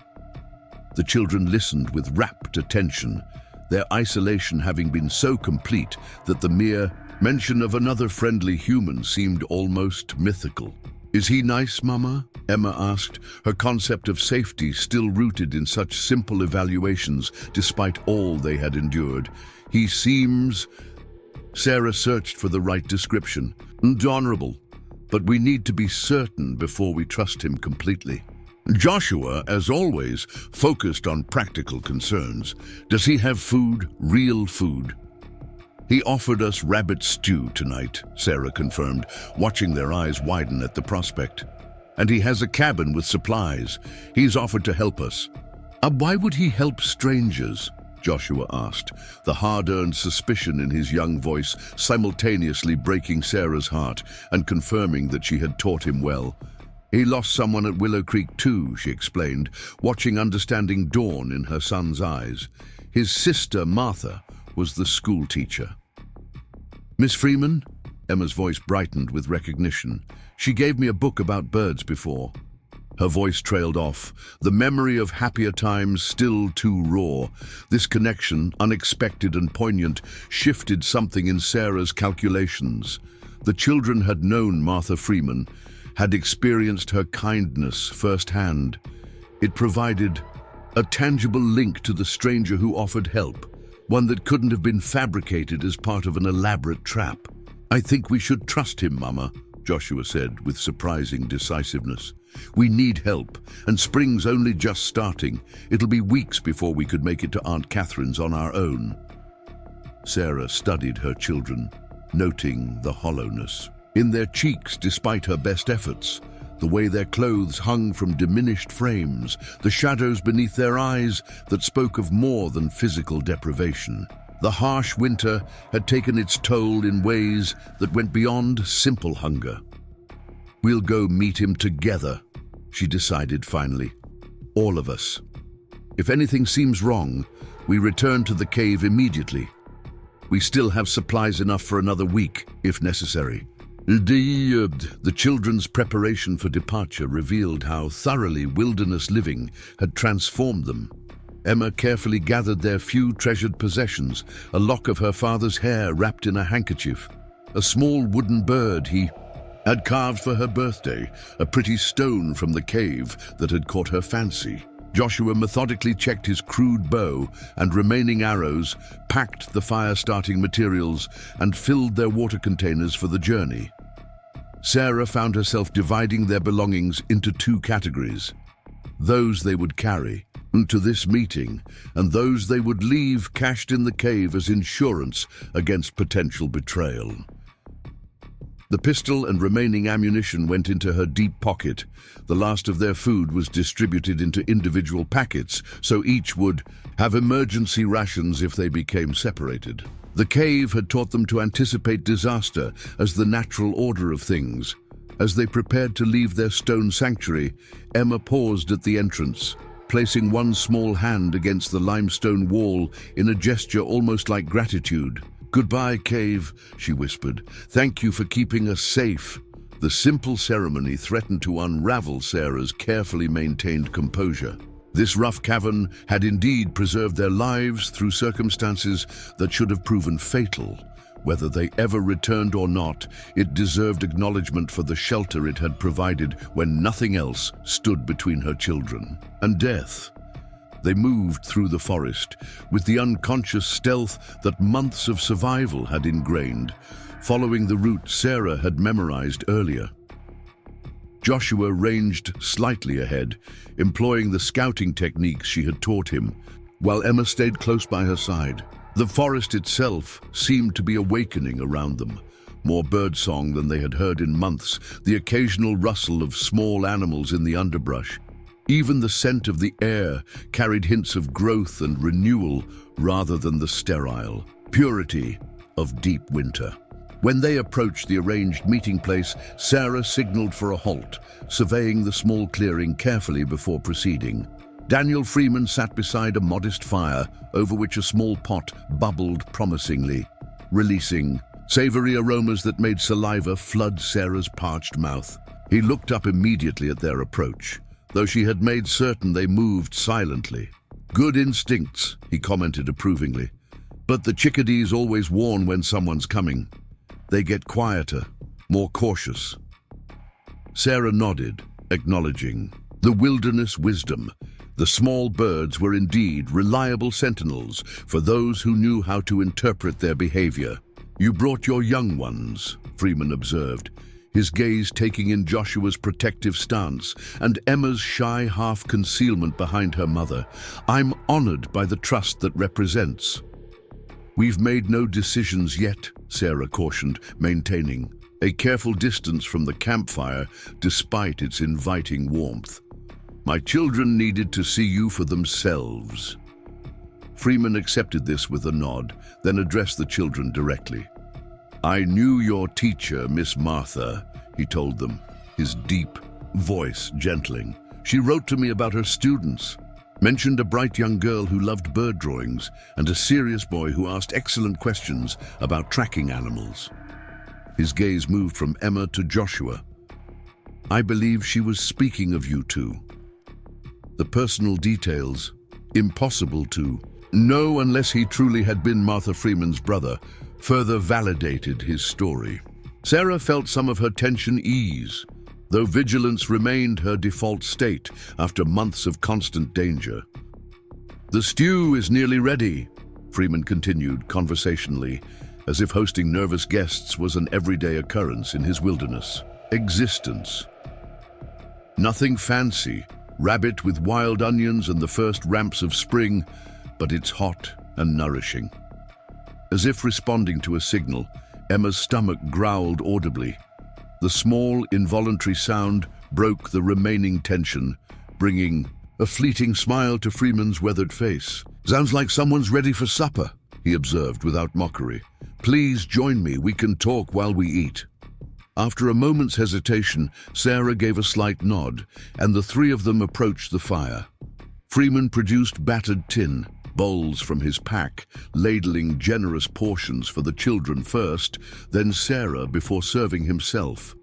The children listened with rapt attention, their isolation having been so complete that the mere mention of another friendly human seemed almost mythical. "Is he nice, Mama?" Emma asked, her concept of safety still rooted in such simple evaluations despite all they had endured. "He seems..." Sarah searched for the right description. "Honorable, but we need to be certain before we trust him completely." Joshua, as always, focused on practical concerns. "Does he have food, real food?" "He offered us rabbit stew tonight," Sarah confirmed, watching their eyes widen at the prospect. "And he has a cabin with supplies. He's offered to help us." Why would he help strangers?" Joshua asked, the hard-earned suspicion in his young voice simultaneously breaking Sarah's heart and confirming that she had taught him well. "He lost someone at Willow Creek too," she explained, watching understanding dawn in her son's eyes. "His sister, Martha, was the school teacher." "Miss Freeman?" Emma's voice brightened with recognition. "She gave me a book about birds before." Her voice trailed off, the memory of happier times still too raw. This connection, unexpected and poignant, shifted something in Sarah's calculations. The children had known Martha Freeman, had experienced her kindness firsthand. It provided a tangible link to the stranger who offered help, one that couldn't have been fabricated as part of an elaborate trap. "I think we should trust him, Mama," Joshua said with surprising decisiveness. "We need help, and spring's only just starting. It'll be weeks before we could make it to Aunt Catherine's on our own." Sarah studied her children, noting the hollowness in their cheeks despite her best efforts. the way their clothes hung from diminished frames, the shadows beneath their eyes that spoke of more than physical deprivation. The harsh winter had taken its toll in ways that went beyond simple hunger. "We'll go meet him together," she decided finally. "All of us. If anything seems wrong, we return to the cave immediately. We still have supplies enough for another week, if necessary." The children's preparation for departure revealed how thoroughly wilderness living had transformed them. Emma carefully gathered their few treasured possessions, a lock of her father's hair wrapped in a handkerchief, a small wooden bird he had carved for her birthday, a pretty stone from the cave that had caught her fancy. Joshua methodically checked his crude bow and remaining arrows, packed the fire-starting materials, and filled their water containers for the journey. Sarah found herself dividing their belongings into two categories: those they would carry to this meeting, and those they would leave cached in the cave as insurance against potential betrayal. The pistol and remaining ammunition went into her deep pocket. The last of their food was distributed into individual packets, so each would have emergency rations if they became separated. The cave had taught them to anticipate disaster as the natural order of things. As they prepared to leave their stone sanctuary, Emma paused at the entrance, placing one small hand against the limestone wall in a gesture almost like gratitude. "Goodbye, cave," she whispered. "Thank you for keeping us safe." The simple ceremony threatened to unravel Sarah's carefully maintained composure. This rough cavern had indeed preserved their lives through circumstances that should have proven fatal. Whether they ever returned or not, it deserved acknowledgement for the shelter it had provided when nothing else stood between her children and death. They moved through the forest with the unconscious stealth that months of survival had ingrained, following the route Sarah had memorized earlier. Joshua ranged slightly ahead, employing the scouting techniques she had taught him, while Emma stayed close by her side. The forest itself seemed to be awakening around them. More birdsong than they had heard in months, the occasional rustle of small animals in the underbrush. Even the scent of the air carried hints of growth and renewal rather than the sterile purity of deep winter. When they approached the arranged meeting place, Sarah signaled for a halt, surveying the small clearing carefully before proceeding. Daniel Freeman sat beside a modest fire, over which a small pot bubbled promisingly, releasing savory aromas that made saliva flood Sarah's parched mouth. He looked up immediately at their approach, though she had made certain they moved silently. "Good instincts," he commented approvingly. "But the chickadees always warn when someone's coming. They get quieter, more cautious." Sarah nodded, acknowledging the wilderness wisdom. The small birds were indeed reliable sentinels for those who knew how to interpret their behavior. "You brought your young ones," Freeman observed, his gaze taking in Joshua's protective stance and Emma's shy half-concealment behind her mother. "I'm honored by the trust that represents." "We've made no decisions yet," Sarah cautioned, maintaining a careful distance from the campfire despite its inviting warmth. "My children needed to see you for themselves." Freeman accepted this with a nod, then addressed the children directly. "I knew your teacher, Miss Martha," he told them, his deep voice gentling. "She wrote to me about her students, mentioned a bright young girl who loved bird drawings and a serious boy who asked excellent questions about tracking animals." His gaze moved from Emma to Joshua. "I believe she was speaking of you two. The personal details, impossible to know unless he truly had been Martha Freeman's brother, further validated his story." Sarah felt some of her tension ease, though vigilance remained her default state after months of constant danger. "The stew is nearly ready," Freeman continued conversationally, as if hosting nervous guests was an everyday occurrence in his wilderness existence. "Nothing fancy, rabbit with wild onions and the first ramps of spring, but it's hot and nourishing." As if responding to a signal, Emma's stomach growled audibly. The small, involuntary sound broke the remaining tension, bringing a fleeting smile to Freeman's weathered face. "Sounds like someone's ready for supper," he observed without mockery. "Please join me, we can talk while we eat." After a moment's hesitation, Sarah gave a slight nod, and the three of them approached the fire. Freeman produced battered tin, bowls from his pack, ladling generous portions for the children first, then Sarah before serving himself.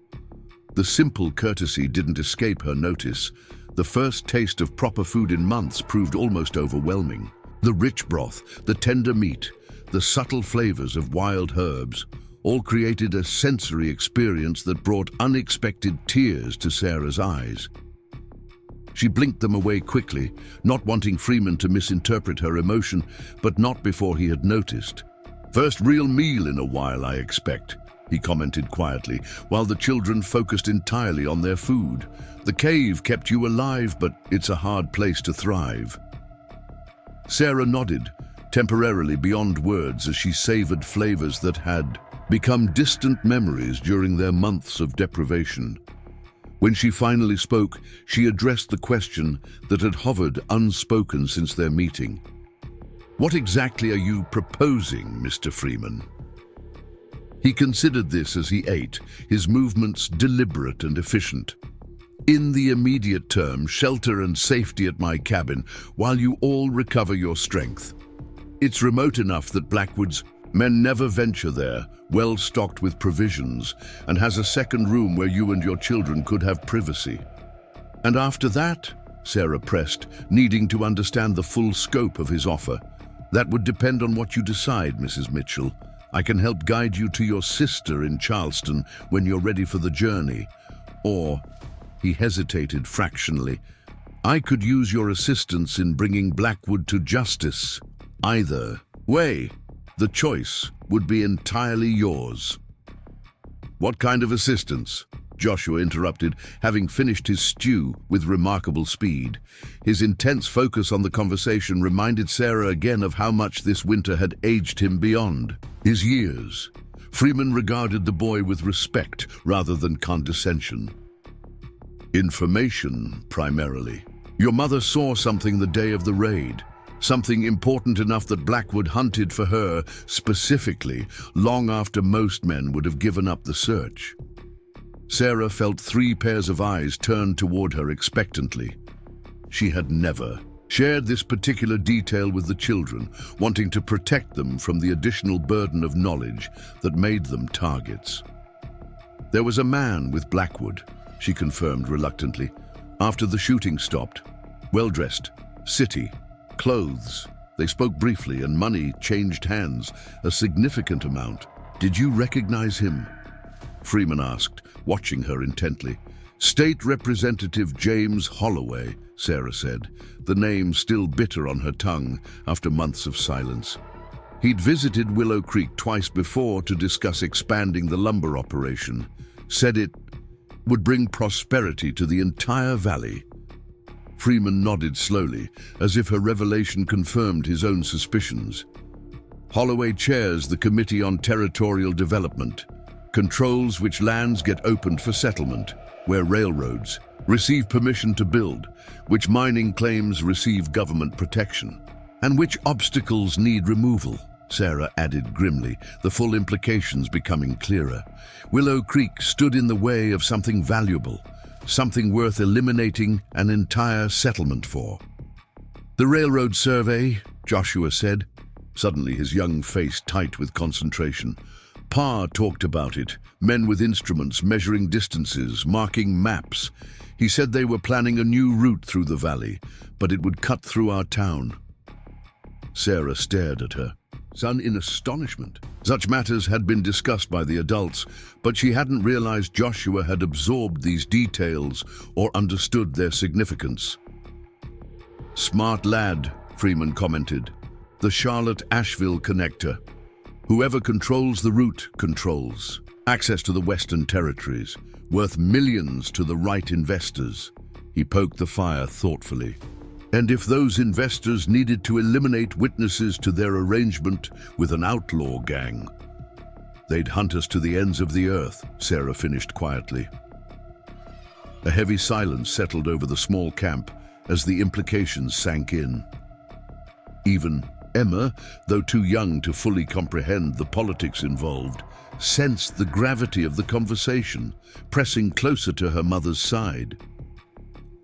The simple courtesy didn't escape her notice. The first taste of proper food in months proved almost overwhelming. The rich broth, the tender meat, the subtle flavors of wild herbs, all created a sensory experience that brought unexpected tears to Sarah's eyes. She blinked them away quickly, not wanting Freeman to misinterpret her emotion, but not before he had noticed. "First real meal in a while, I expect," he commented quietly, while the children focused entirely on their food. "The cave kept you alive, but it's a hard place to thrive." Sarah nodded, temporarily beyond words as she savored flavors that had become distant memories during their months of deprivation. When she finally spoke, she addressed the question that had hovered unspoken since their meeting. "What exactly are you proposing, Mr. Freeman?" He considered this as he ate, his movements deliberate and efficient. "In the immediate term, shelter and safety at my cabin while you all recover your strength. It's remote enough that Blackwood's men never venture there, well stocked with provisions, and has a second room where you and your children could have privacy." "And after that?" Sarah pressed, needing to understand the full scope of his offer. "That would depend on what you decide, Mrs. Mitchell. I can help guide you to your sister in Charleston when you're ready for the journey. Or," he hesitated fractionally, "I could use your assistance in bringing Blackwood to justice. Either way, the choice would be entirely yours." "What kind of assistance?" Joshua interrupted, having finished his stew with remarkable speed. His intense focus on the conversation reminded Sarah again of how much this winter had aged him beyond his years. Freeman regarded the boy with respect rather than condescension. "Information, primarily. Your mother saw something the day of the raid. Something important enough that Blackwood hunted for her specifically, long after most men would have given up the search." Sarah felt three pairs of eyes turned toward her expectantly. She had never shared this particular detail with the children, wanting to protect them from the additional burden of knowledge that made them targets. "There was a man with Blackwood," she confirmed reluctantly, "after the shooting stopped. Well-dressed, city, clothes. They spoke briefly and money changed hands, a significant amount. Did you recognize him?" Freeman asked, watching her intently. "State Representative James Holloway," Sarah said, the name still bitter on her tongue after months of silence. He'd visited Willow Creek twice before to discuss expanding the lumber operation. Said it would bring prosperity to the entire valley. Freeman nodded slowly, as if her revelation confirmed his own suspicions. "Holloway chairs the Committee on Territorial Development, controls which lands get opened for settlement, where railroads receive permission to build, which mining claims receive government protection, and which obstacles need removal," Sarah added grimly, the full implications becoming clearer. "Willow Creek stood in the way of something valuable, something worth eliminating an entire settlement for." "The railroad survey," Joshua said, suddenly his young face tight with concentration. "Pa talked about it, men with instruments measuring distances, marking maps. He said they were planning a new route through the valley, but it would cut through our town." Sarah stared at her, son in astonishment. Such matters had been discussed by the adults, but she hadn't realized Joshua had absorbed these details or understood their significance. "Smart lad," Freeman commented. "The Charlotte-Asheville connector. Whoever controls the route controls access to the Western Territories, worth millions to the right investors." He poked the fire thoughtfully. "And if those investors needed to eliminate witnesses to their arrangement with an outlaw gang, they'd hunt us to the ends of the earth," Sarah finished quietly. A heavy silence settled over the small camp as the implications sank in. Even Emma, though too young to fully comprehend the politics involved, sensed the gravity of the conversation, pressing closer to her mother's side.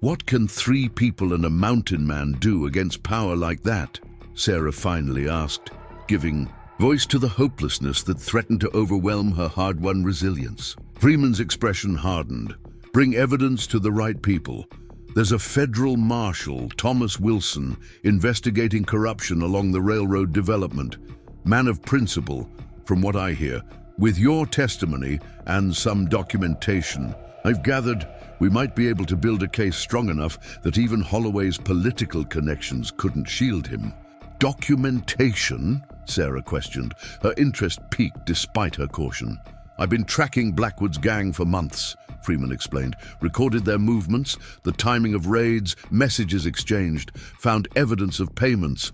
"What can 3 people and a mountain man do against power like that?" Sarah finally asked, giving voice to the hopelessness that threatened to overwhelm her hard-won resilience. Freeman's expression hardened. "Bring evidence to the right people. There's a federal marshal, Thomas Wilson, investigating corruption along the railroad development. Man of principle, from what I hear. With your testimony and some documentation, I've gathered we might be able to build a case strong enough that even Holloway's political connections couldn't shield him." "Documentation?" Sarah questioned, her interest piqued despite her caution. "I've been tracking Blackwood's gang for months," Freeman explained. "Recorded their movements, the timing of raids, messages exchanged, found evidence of payments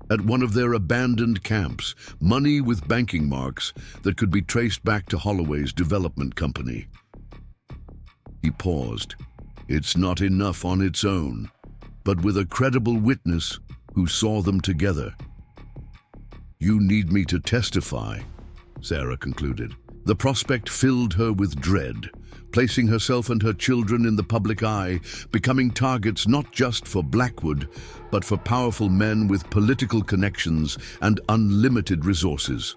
at one of their abandoned camps, money with banking marks that could be traced back to Holloway's development company." He paused. "It's not enough on its own, but with a credible witness who saw them together." "You need me to testify," Sarah concluded. The prospect filled her with dread, placing herself and her children in the public eye, becoming targets not just for Blackwood, but for powerful men with political connections and unlimited resources.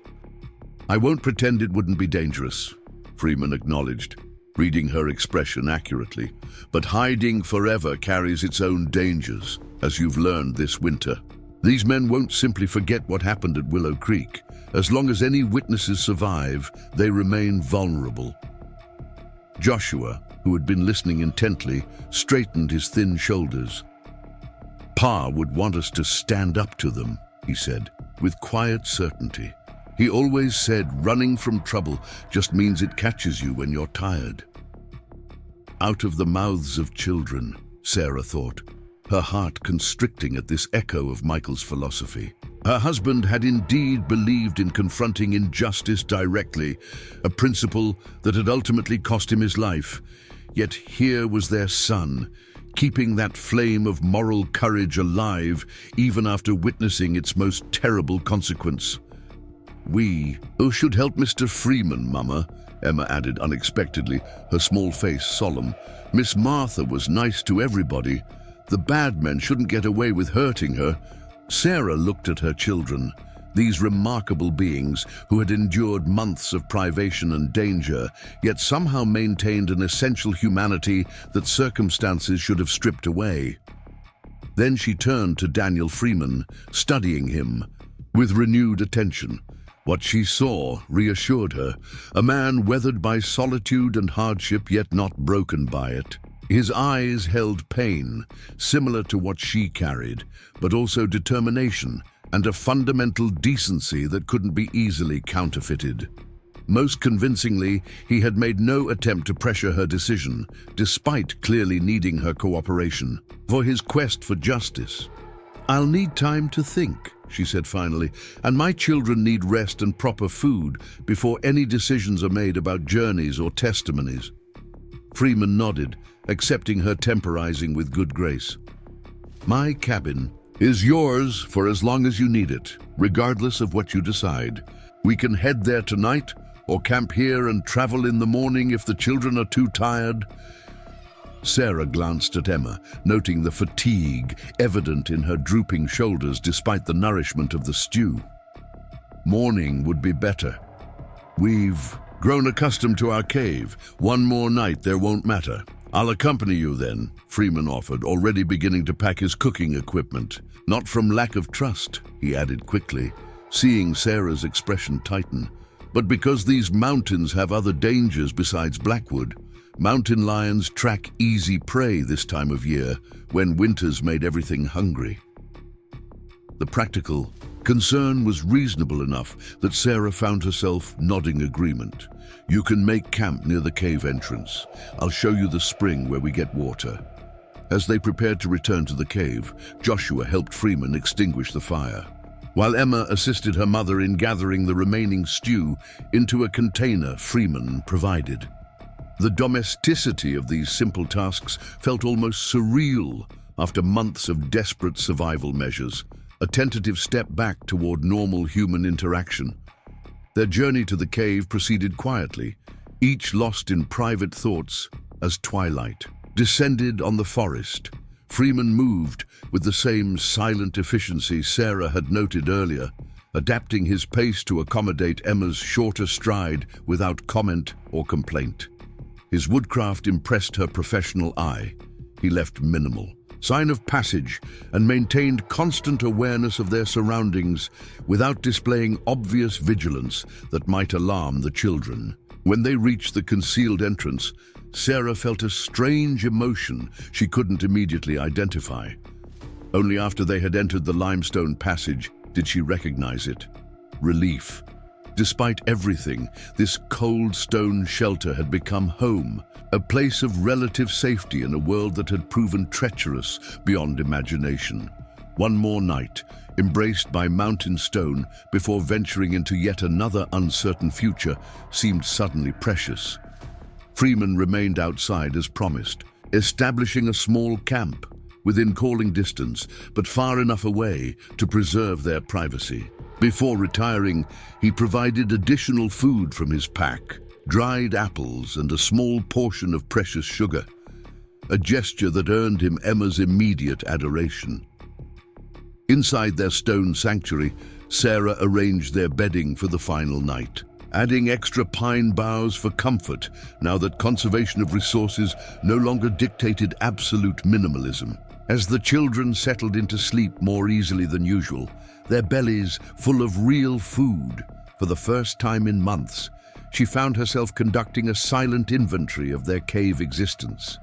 "I won't pretend it wouldn't be dangerous," Freeman acknowledged, reading her expression accurately. "But hiding forever carries its own dangers, as you've learned this winter. These men won't simply forget what happened at Willow Creek. As long as any witnesses survive, they remain vulnerable." Joshua, who had been listening intently, straightened his thin shoulders. "Pa would want us to stand up to them," he said, with quiet certainty. "He always said running from trouble just means it catches you when you're tired." Out of the mouths of children, Sarah thought, her heart constricting at this echo of Michael's philosophy. Her husband had indeed believed in confronting injustice directly, a principle that had ultimately cost him his life. Yet here was their son, keeping that flame of moral courage alive even after witnessing its most terrible consequence. "We should help Mr. Freeman, Mama," Emma added unexpectedly, her small face solemn. "Miss Martha was nice to everybody. The bad men shouldn't get away with hurting her." Sarah looked at her children, these remarkable beings who had endured months of privation and danger, yet somehow maintained an essential humanity that circumstances should have stripped away. Then she turned to Daniel Freeman, studying him with renewed attention. What she saw reassured her, a man weathered by solitude and hardship yet not broken by it. His eyes held pain, similar to what she carried, but also determination and a fundamental decency that couldn't be easily counterfeited. Most convincingly, he had made no attempt to pressure her decision, despite clearly needing her cooperation, for his quest for justice. "I'll need time to think," she said finally, "and my children need rest and proper food before any decisions are made about journeys or testimonies." Freeman nodded, accepting her temporizing with good grace. "My cabin is yours for as long as you need it, regardless of what you decide. We can head there tonight or camp here and travel in the morning if the children are too tired." Sarah glanced at Emma, noting the fatigue evident in her drooping shoulders despite the nourishment of the stew. "Morning would be better. We've grown accustomed to our cave. One more night there won't matter." "I'll accompany you then," Freeman offered, already beginning to pack his cooking equipment. "Not from lack of trust," he added quickly, seeing Sarah's expression tighten, "but because these mountains have other dangers besides Blackwood. Mountain lions track easy prey this time of year, when winters made everything hungry." The practical concern was reasonable enough that Sarah found herself nodding agreement. "You can make camp near the cave entrance. I'll show you the spring where we get water." As they prepared to return to the cave, Joshua helped Freeman extinguish the fire, while Emma assisted her mother in gathering the remaining stew into a container Freeman provided. The domesticity of these simple tasks felt almost surreal after months of desperate survival measures, a tentative step back toward normal human interaction. Their journey to the cave proceeded quietly, each lost in private thoughts as twilight descended on the forest. Freeman moved with the same silent efficiency Sarah had noted earlier, adapting his pace to accommodate Emma's shorter stride without comment or complaint. His woodcraft impressed her professional eye. He left minimal sign of passage and maintained constant awareness of their surroundings without displaying obvious vigilance that might alarm the children. When they reached the concealed entrance, Sarah felt a strange emotion she couldn't immediately identify. Only after they had entered the limestone passage did she recognize it. Relief. Despite everything, this cold stone shelter had become home, a place of relative safety in a world that had proven treacherous beyond imagination. One more night, embraced by mountain stone before venturing into yet another uncertain future, seemed suddenly precious. Freeman remained outside as promised, establishing a small camp within calling distance, but far enough away to preserve their privacy. Before retiring, he provided additional food from his pack, dried apples and a small portion of precious sugar, a gesture that earned him Emma's immediate adoration. Inside their stone sanctuary, Sarah arranged their bedding for the final night, adding extra pine boughs for comfort now that conservation of resources no longer dictated absolute minimalism. As the children settled into sleep more easily than usual, their bellies full of real food, for the first time in months, she found herself conducting a silent inventory of their cave existence.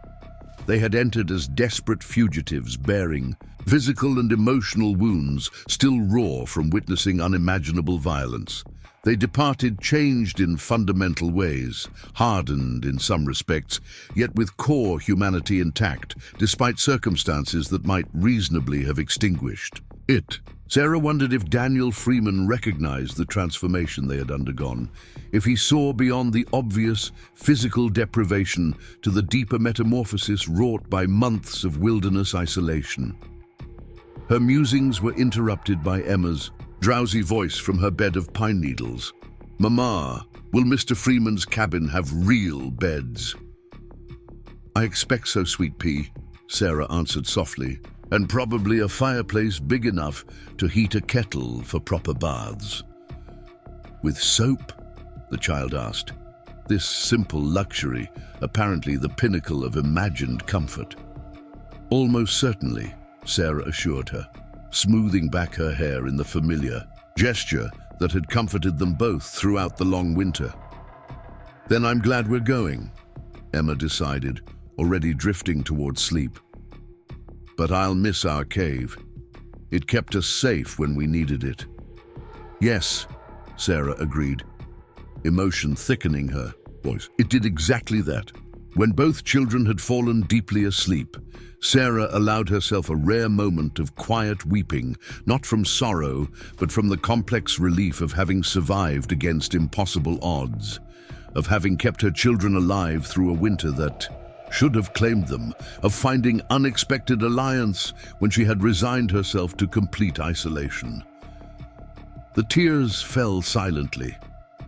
They had entered as desperate fugitives bearing physical and emotional wounds still raw from witnessing unimaginable violence. They departed changed in fundamental ways, hardened in some respects, yet with core humanity intact, despite circumstances that might reasonably have extinguished it. Sarah wondered if Daniel Freeman recognized the transformation they had undergone, if he saw beyond the obvious physical deprivation to the deeper metamorphosis wrought by months of wilderness isolation. Her musings were interrupted by Emma's drowsy voice from her bed of pine needles. "Mama, will Mr. Freeman's cabin have real beds?" "I expect so, sweet pea," Sarah answered softly, "and probably a fireplace big enough to heat a kettle for proper baths." "With soap?" the child asked. This simple luxury, apparently the pinnacle of imagined comfort. "Almost certainly," Sarah assured her, smoothing back her hair in the familiar gesture that had comforted them both throughout the long winter. "Then I'm glad we're going," Emma decided, already drifting towards sleep. "But I'll miss our cave. It kept us safe when we needed it." "Yes," Sarah agreed, emotion thickening her voice. It did exactly that. When both children had fallen deeply asleep, Sarah allowed herself a rare moment of quiet weeping, not from sorrow, but from the complex relief of having survived against impossible odds, of having kept her children alive through a winter that should have claimed them, of finding unexpected alliance when she had resigned herself to complete isolation. The tears fell silently,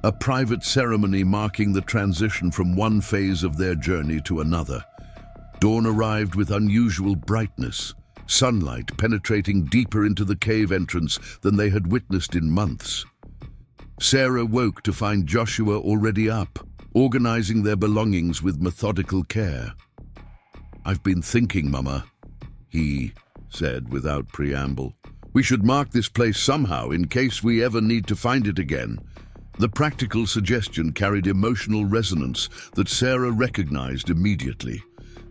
a private ceremony marking the transition from one phase of their journey to another. Dawn arrived with unusual brightness, sunlight penetrating deeper into the cave entrance than they had witnessed in months. Sarah woke to find Joshua already up, organizing their belongings with methodical care. "I've been thinking, Mama," he said without preamble. "We should mark this place somehow in case we ever need to find it again." The practical suggestion carried emotional resonance that Sarah recognized immediately.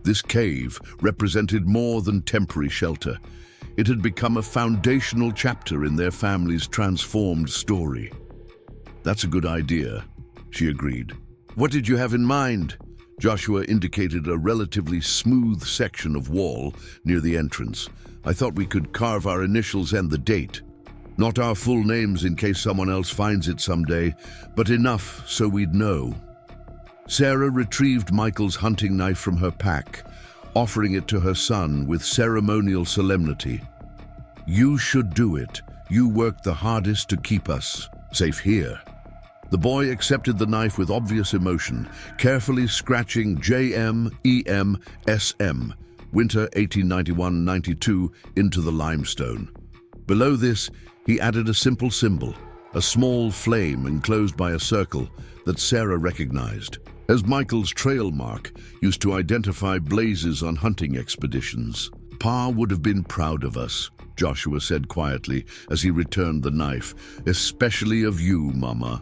This cave represented more than temporary shelter. It had become a foundational chapter in their family's transformed story. "That's a good idea," she agreed. "What did you have in mind?" Joshua indicated a relatively smooth section of wall near the entrance. "I thought we could carve our initials and the date. Not our full names in case someone else finds it someday, but enough so we'd know." Sarah retrieved Michael's hunting knife from her pack, offering it to her son with ceremonial solemnity. "You should do it. You worked the hardest to keep us safe here." The boy accepted the knife with obvious emotion, carefully scratching JM-EM-SM, winter 1891-92, into the limestone. Below this, he added a simple symbol, a small flame enclosed by a circle that Sarah recognized as Michael's trail mark used to identify blazes on hunting expeditions. "Pa would have been proud of us," Joshua said quietly as he returned the knife, "especially of you, Mama."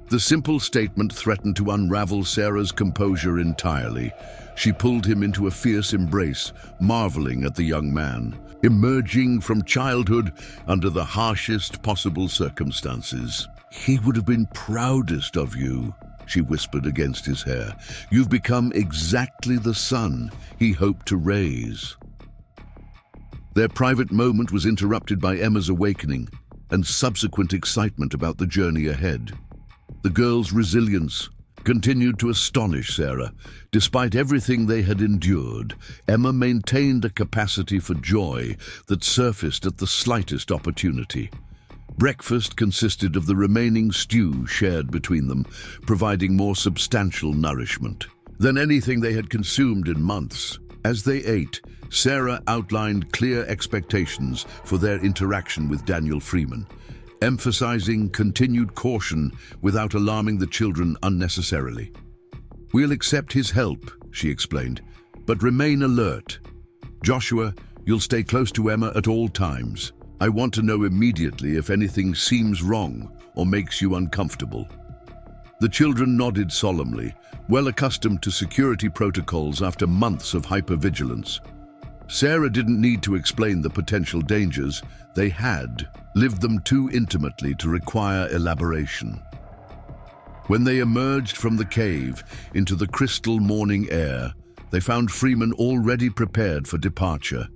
The simple statement threatened to unravel Sarah's composure entirely. She pulled him into a fierce embrace, marveling at the young man, emerging from childhood under the harshest possible circumstances. "He would have been proudest of you," she whispered against his hair. "You've become exactly the son he hoped to raise." Their private moment was interrupted by Emma's awakening and subsequent excitement about the journey ahead. The girls' resilience continued to astonish Sarah. Despite everything they had endured, Emma maintained a capacity for joy that surfaced at the slightest opportunity. Breakfast consisted of the remaining stew shared between them, providing more substantial nourishment than anything they had consumed in months. As they ate, Sarah outlined clear expectations for their interaction with Daniel Freeman, emphasizing continued caution without alarming the children unnecessarily. "We'll accept his help," she explained, "but remain alert. Joshua, you'll stay close to Emma at all times. I want to know immediately if anything seems wrong or makes you uncomfortable." The children nodded solemnly, well accustomed to security protocols after months of hypervigilance. Sarah didn't need to explain the potential dangers. They had lived them too intimately to require elaboration. When they emerged from the cave into the crystal morning air, they found Freeman already prepared for departure.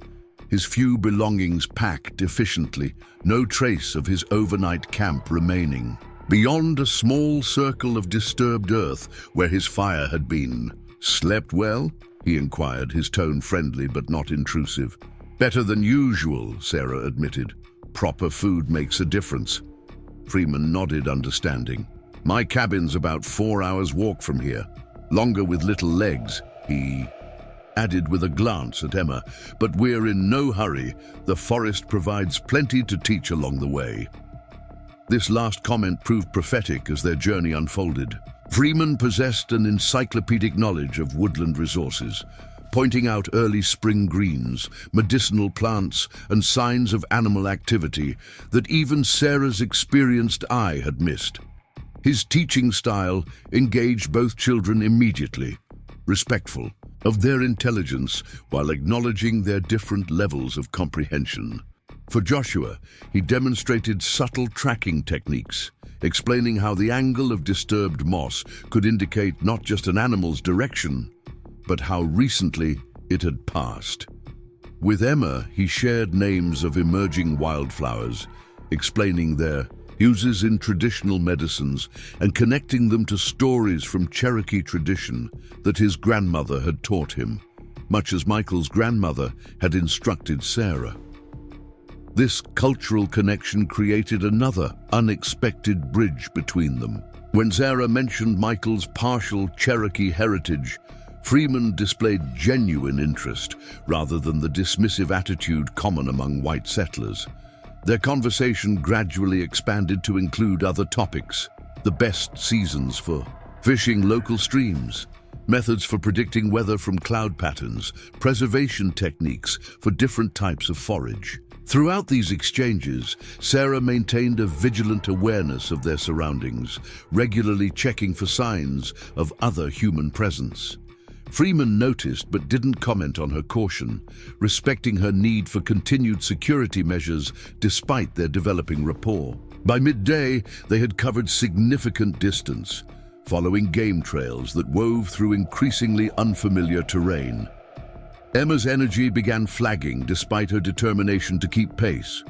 His few belongings packed efficiently, no trace of his overnight camp remaining. Beyond a small circle of disturbed earth where his fire had been. "Slept well?" he inquired, his tone friendly but not intrusive. "Better than usual," Sarah admitted. "Proper food makes a difference." Freeman nodded understanding. "My cabin's about 4 hours' walk from here. Longer with little legs," he added with a glance at Emma. "But we're in no hurry. The forest provides plenty to teach along the way." This last comment proved prophetic as their journey unfolded. Freeman possessed an encyclopedic knowledge of woodland resources, pointing out early spring greens, medicinal plants, and signs of animal activity that even Sarah's experienced eye had missed. His teaching style engaged both children immediately, respectful of their intelligence while acknowledging their different levels of comprehension. For Joshua, he demonstrated subtle tracking techniques, explaining how the angle of disturbed moss could indicate not just an animal's direction, but how recently it had passed. With Emma, he shared names of emerging wildflowers, explaining their uses in traditional medicines and connecting them to stories from Cherokee tradition that his grandmother had taught him, much as Michael's grandmother had instructed Sarah. This cultural connection created another unexpected bridge between them. When Sarah mentioned Michael's partial Cherokee heritage, Freeman displayed genuine interest rather than the dismissive attitude common among white settlers. Their conversation gradually expanded to include other topics: the best seasons for fishing local streams, methods for predicting weather from cloud patterns, preservation techniques for different types of forage. Throughout these exchanges, Sarah maintained a vigilant awareness of their surroundings, regularly checking for signs of other human presence. Freeman noticed but didn't comment on her caution, respecting her need for continued security measures despite their developing rapport. By midday, they had covered significant distance, following game trails that wove through increasingly unfamiliar terrain. Emma's energy began flagging despite her determination to keep pace.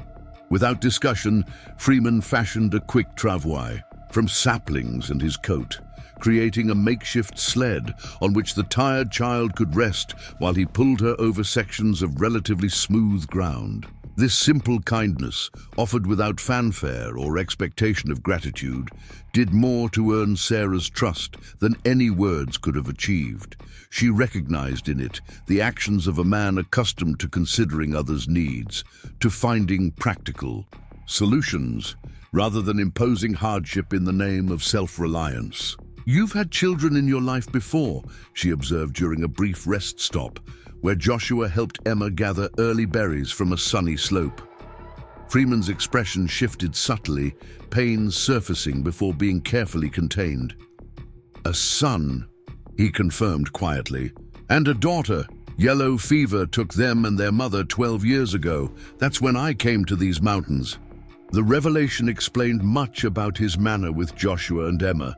Without discussion, Freeman fashioned a quick travois from saplings and his coat, creating a makeshift sled on which the tired child could rest while he pulled her over sections of relatively smooth ground. This simple kindness, offered without fanfare or expectation of gratitude, did more to earn Sarah's trust than any words could have achieved. She recognized in it the actions of a man accustomed to considering others' needs, to finding practical solutions, rather than imposing hardship in the name of self-reliance. "You've had children in your life before," she observed during a brief rest stop, where Joshua helped Emma gather early berries from a sunny slope. Freeman's expression shifted subtly, pain surfacing before being carefully contained. "A son," he confirmed quietly, "and a daughter. Yellow fever took them and their mother 12 years ago. That's when I came to these mountains." The revelation explained much about his manner with Joshua and Emma,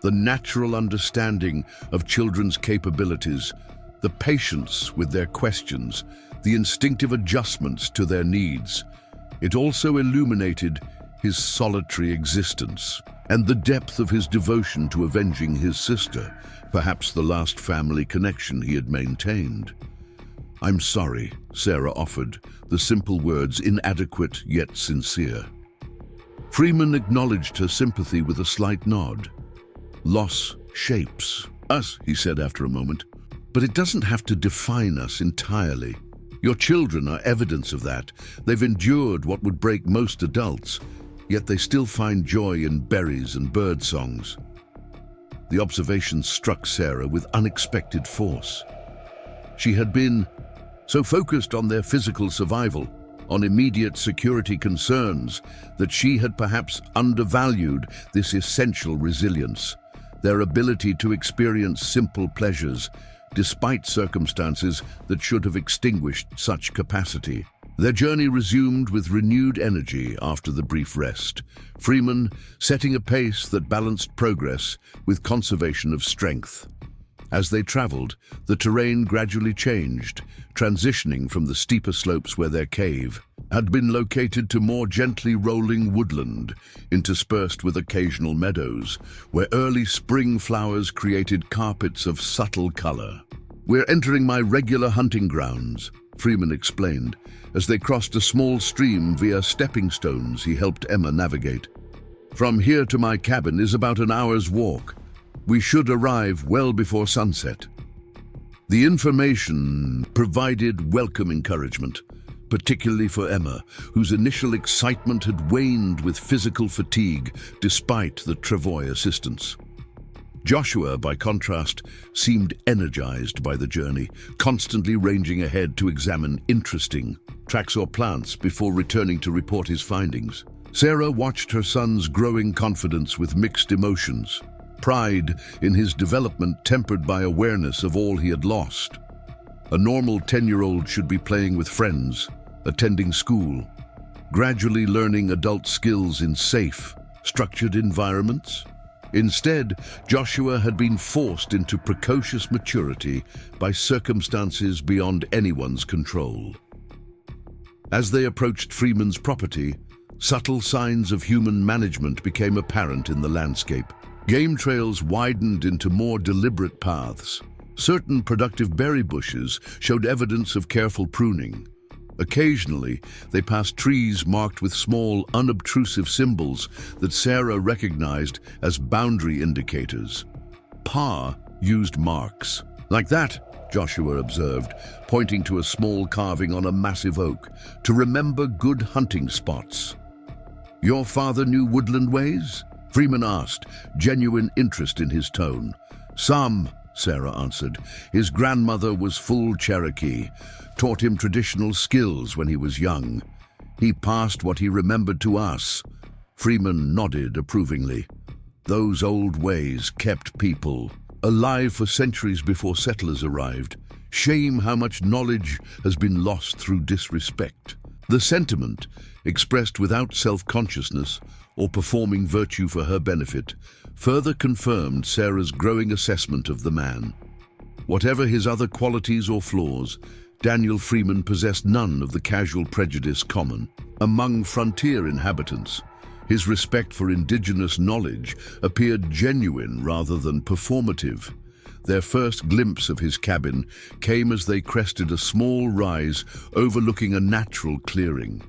the natural understanding of children's capabilities, the patience with their questions, the instinctive adjustments to their needs. It also illuminated his solitary existence and the depth of his devotion to avenging his sister, perhaps the last family connection he had maintained. "I'm sorry," Sarah offered, the simple words inadequate yet sincere. Freeman acknowledged her sympathy with a slight nod. "Loss shapes us," he said after a moment, "but it doesn't have to define us entirely. Your children are evidence of that. They've endured what would break most adults, yet they still find joy in berries and bird songs." The observation struck Sarah with unexpected force. She had been so focused on their physical survival, on immediate security concerns, that she had perhaps undervalued this essential resilience, their ability to experience simple pleasures, despite circumstances that should have extinguished such capacity. Their journey resumed with renewed energy after the brief rest, Freeman setting a pace that balanced progress with conservation of strength. As they traveled, the terrain gradually changed, transitioning from the steeper slopes where their cave had been located to more gently rolling woodland, interspersed with occasional meadows, where early spring flowers created carpets of subtle color. "We're entering my regular hunting grounds," Freeman explained, as they crossed a small stream via stepping stones he helped Emma navigate. "From here to my cabin is about an hour's walk. We should arrive well before sunset." The information provided welcome encouragement, particularly for Emma, whose initial excitement had waned with physical fatigue despite the travois assistance. Joshua, by contrast, seemed energized by the journey, constantly ranging ahead to examine interesting tracks or plants before returning to report his findings. Sarah watched her son's growing confidence with mixed emotions, pride in his development tempered by awareness of all he had lost. A normal 10-year-old should be playing with friends, attending school, gradually learning adult skills in safe, structured environments. Instead, Joshua had been forced into precocious maturity by circumstances beyond anyone's control. As they approached Freeman's property, subtle signs of human management became apparent in the landscape. Game trails widened into more deliberate paths. Certain productive berry bushes showed evidence of careful pruning. Occasionally, they passed trees marked with small, unobtrusive symbols that Sarah recognized as boundary indicators. Pa used marks. "Like that," Joshua observed, pointing to a small carving on a massive oak, "to remember good hunting spots." "Your father knew woodland ways?" Freeman asked, genuine interest in his tone. "Some," Sarah answered. "His grandmother was full Cherokee, taught him traditional skills when he was young. He passed what he remembered to us." Freeman nodded approvingly. "Those old ways kept people alive for centuries before settlers arrived. Shame how much knowledge has been lost through disrespect." The sentiment, expressed without self-consciousness or performing virtue for her benefit, further confirmed Sarah's growing assessment of the man. Whatever his other qualities or flaws, Daniel Freeman possessed none of the casual prejudice common among frontier inhabitants. His respect for indigenous knowledge appeared genuine rather than performative. Their first glimpse of his cabin came as they crested a small rise overlooking a natural clearing.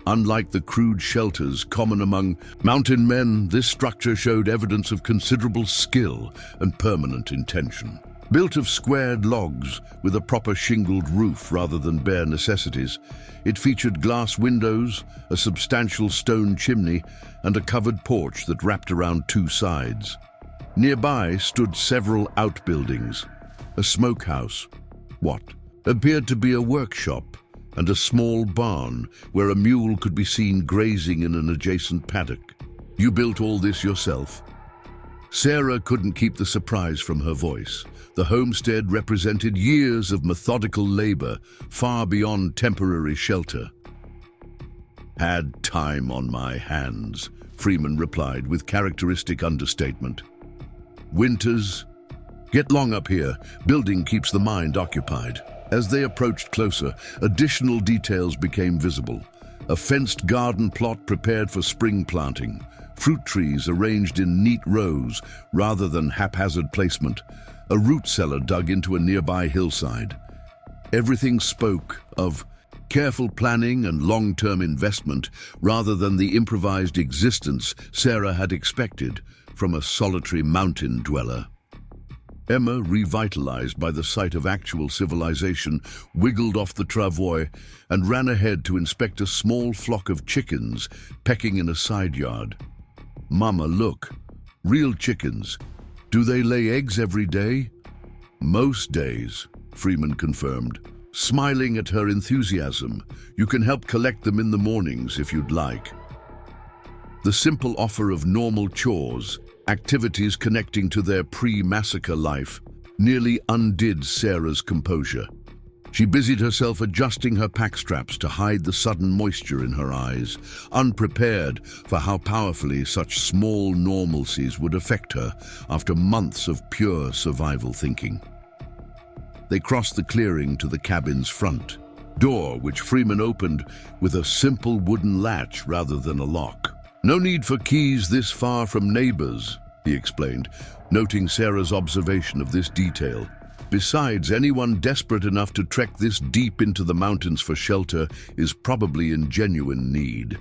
Unlike the crude shelters common among mountain men, this structure showed evidence of considerable skill and permanent intention. Built of squared logs with a proper shingled roof rather than bare necessities, it featured glass windows, a substantial stone chimney, and a covered porch that wrapped around two sides. Nearby stood several outbuildings, a smokehouse, what appeared to be a workshop, and a small barn where a mule could be seen grazing in an adjacent paddock. "You built all this yourself?" Sarah couldn't keep the surprise from her voice. The homestead represented years of methodical labor, far beyond temporary shelter. "Had time on my hands," Freeman replied with characteristic understatement. "Winters? Get long up here. Building keeps the mind occupied." As they approached closer, additional details became visible. A fenced garden plot prepared for spring planting, fruit trees arranged in neat rows rather than haphazard placement, a root cellar dug into a nearby hillside. Everything spoke of careful planning and long-term investment rather than the improvised existence Sarah had expected from a solitary mountain dweller. Emma, revitalized by the sight of actual civilization, wiggled off the travois and ran ahead to inspect a small flock of chickens pecking in a side yard. "Mama, look. Real chickens. Do they lay eggs every day?" "Most days," Freeman confirmed, smiling at her enthusiasm. "You can help collect them in the mornings if you'd like." The simple offer of normal chores, activities connecting to their pre-massacre life, nearly undid Sarah's composure. She busied herself adjusting her pack straps to hide the sudden moisture in her eyes, unprepared for how powerfully such small normalcies would affect her after months of pure survival thinking. They crossed the clearing to the cabin's front door, which Freeman opened with a simple wooden latch rather than a lock. "No need for keys this far from neighbors," he explained, noting Sarah's observation of this detail. "Besides, anyone desperate enough to trek this deep into the mountains for shelter is probably in genuine need."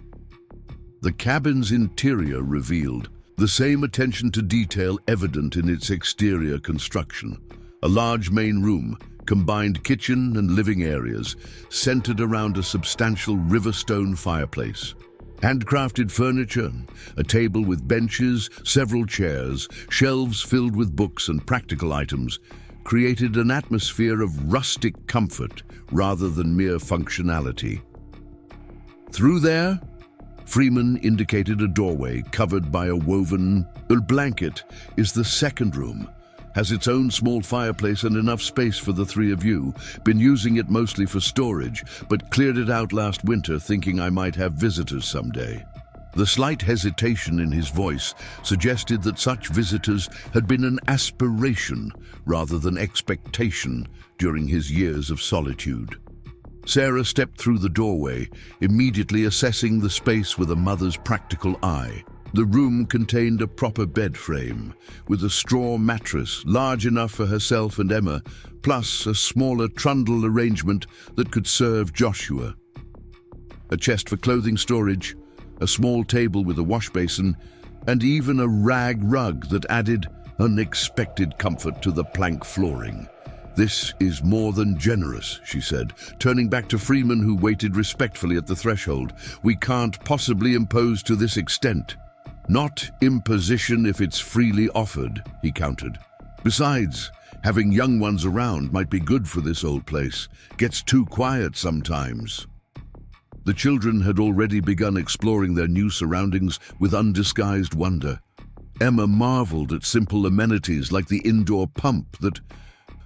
The cabin's interior revealed the same attention to detail evident in its exterior construction. A large main room, combined kitchen and living areas, centered around a substantial riverstone fireplace. Handcrafted furniture, a table with benches, several chairs, shelves filled with books and practical items, created an atmosphere of rustic comfort rather than mere functionality. "Through there?" Freeman indicated a doorway covered by a woven blanket. "Is the second room. Has its own small fireplace and enough space for the three of you. Been using it mostly for storage, but cleared it out last winter thinking I might have visitors someday." The slight hesitation in his voice suggested that such visitors had been an aspiration rather than expectation during his years of solitude. Sarah stepped through the doorway, immediately assessing the space with a mother's practical eye. The room contained a proper bed frame, with a straw mattress large enough for herself and Emma, plus a smaller trundle arrangement that could serve Joshua. A chest for clothing storage, a small table with a wash basin, and even a rag rug that added unexpected comfort to the plank flooring. "This is more than generous," she said, turning back to Freeman, who waited respectfully at the threshold. "We can't possibly impose to this extent." "Not imposition if it's freely offered," he countered. "Besides, having young ones around might be good for this old place. Gets too quiet sometimes." The children had already begun exploring their new surroundings with undisguised wonder. Emma marveled at simple amenities like the indoor pump that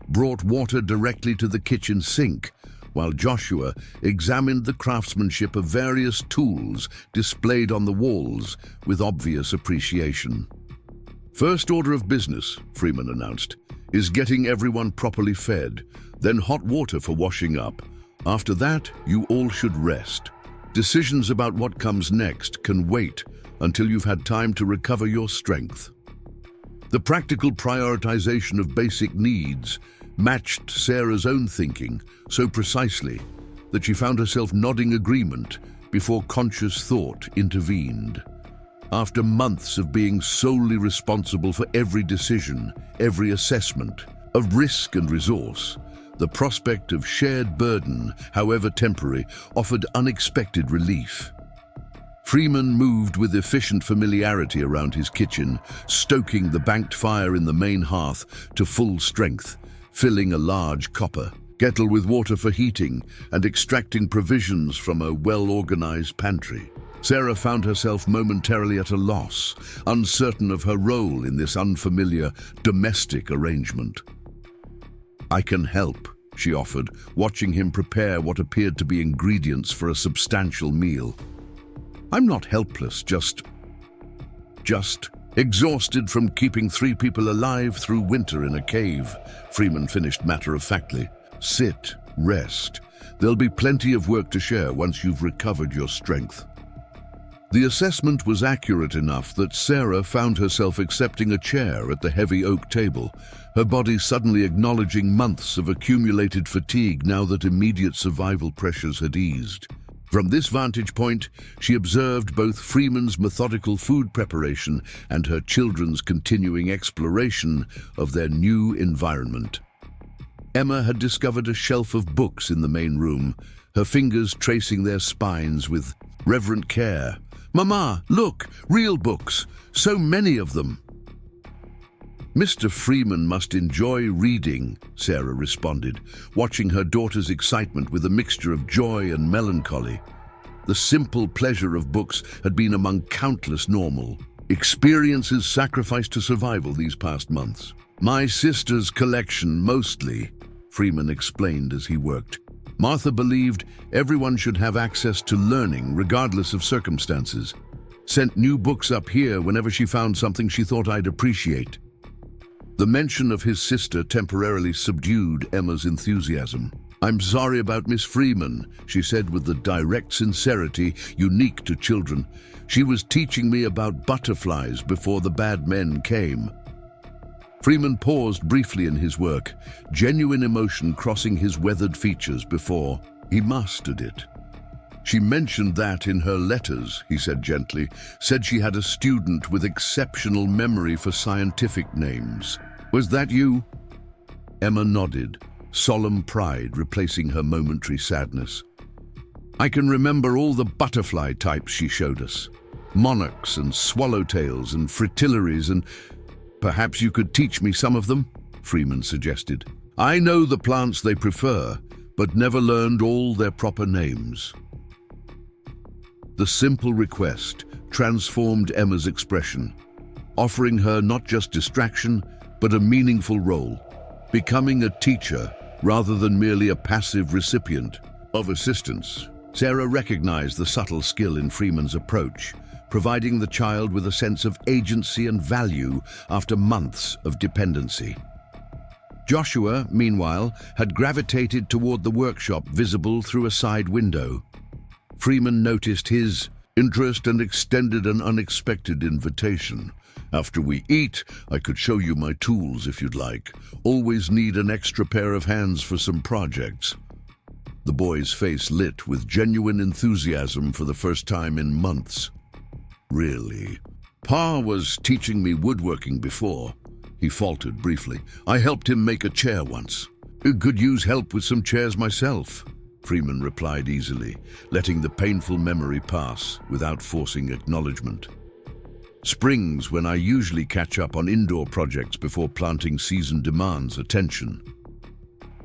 brought water directly to the kitchen sink, while Joshua examined the craftsmanship of various tools displayed on the walls with obvious appreciation. "First order of business," Freeman announced, "is getting everyone properly fed, then hot water for washing up. After that, you all should rest. Decisions about what comes next can wait until you've had time to recover your strength. The practical prioritization of basic needs matched Sarah's own thinking so precisely that she found herself nodding agreement before conscious thought intervened. After months of being solely responsible for every decision, every assessment of risk and resource, the prospect of shared burden, however temporary, offered unexpected relief. Freeman moved with efficient familiarity around his kitchen, stoking the banked fire in the main hearth to full strength, filling a large copper kettle with water for heating and extracting provisions from a well-organized pantry. Sarah found herself momentarily at a loss, uncertain of her role in this unfamiliar domestic arrangement. "I can help," she offered, watching him prepare what appeared to be ingredients for a substantial meal. "I'm not helpless, just exhausted from keeping 3 people alive through winter in a cave," Freeman finished matter-of-factly. "Sit, rest. There'll be plenty of work to share once you've recovered your strength." The assessment was accurate enough that Sarah found herself accepting a chair at the heavy oak table, her body suddenly acknowledging months of accumulated fatigue now that immediate survival pressures had eased. From this vantage point, she observed both Freeman's methodical food preparation and her children's continuing exploration of their new environment. Emma had discovered a shelf of books in the main room, her fingers tracing their spines with reverent care. "Mama, look, real books, so many of them." "Mr. Freeman must enjoy reading," Sarah responded, watching her daughter's excitement with a mixture of joy and melancholy. The simple pleasure of books had been among countless normal experiences sacrificed to survival these past months. "My sister's collection, mostly," Freeman explained as he worked. Martha believed everyone should have access to learning regardless of circumstances. Sent new books up here whenever she found something she thought I'd appreciate. The mention of his sister temporarily subdued Emma's enthusiasm. "I'm sorry about Miss Freeman," she said with the direct sincerity unique to children. "She was teaching me about butterflies before the bad men came." Freeman paused briefly in his work, genuine emotion crossing his weathered features before he mastered it. "She mentioned that in her letters," he said gently, "said she had a student with exceptional memory for scientific names. Was that you?" Emma nodded, solemn pride replacing her momentary sadness. "I can remember all the butterfly types she showed us. Monarchs and swallowtails and fritillaries and... Perhaps you could teach me some of them?" Freeman suggested. "I know the plants they prefer, but never learned all their proper names." The simple request transformed Emma's expression, offering her not just distraction, but a meaningful role, becoming a teacher rather than merely a passive recipient of assistance. Sarah recognized the subtle skill in Freeman's approach, providing the child with a sense of agency and value after months of dependency. Joshua, meanwhile, had gravitated toward the workshop visible through a side window. Freeman noticed his interest and extended an unexpected invitation. "After we eat, I could show you my tools if you'd like. Always need an extra pair of hands for some projects." The boy's face lit with genuine enthusiasm for the first time in months. "Really? Pa was teaching me woodworking before," he faltered briefly. "I helped him make a chair once. Could use help with some chairs myself," Freeman replied easily, letting the painful memory pass without forcing acknowledgement. "Springs when I usually catch up on indoor projects before planting season demands attention."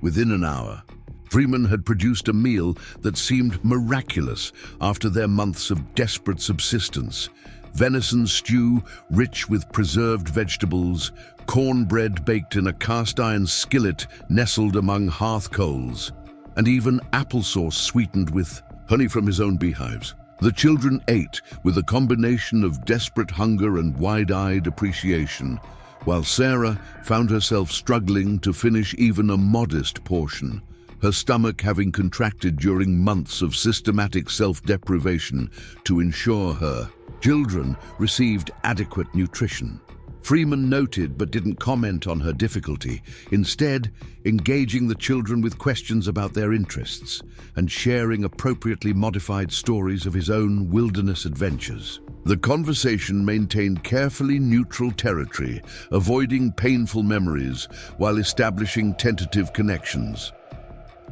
Within an hour, Freeman had produced a meal that seemed miraculous after their months of desperate subsistence. Venison stew, rich with preserved vegetables, cornbread baked in a cast-iron skillet nestled among hearth coals, and even applesauce sweetened with honey from his own beehives. The children ate with a combination of desperate hunger and wide-eyed appreciation, while Sarah found herself struggling to finish even a modest portion, her stomach having contracted during months of systematic self-deprivation to ensure her Children received adequate nutrition. Freeman noted but didn't comment on her difficulty, instead engaging the children with questions about their interests and sharing appropriately modified stories of his own wilderness adventures. The conversation maintained carefully neutral territory, avoiding painful memories while establishing tentative connections.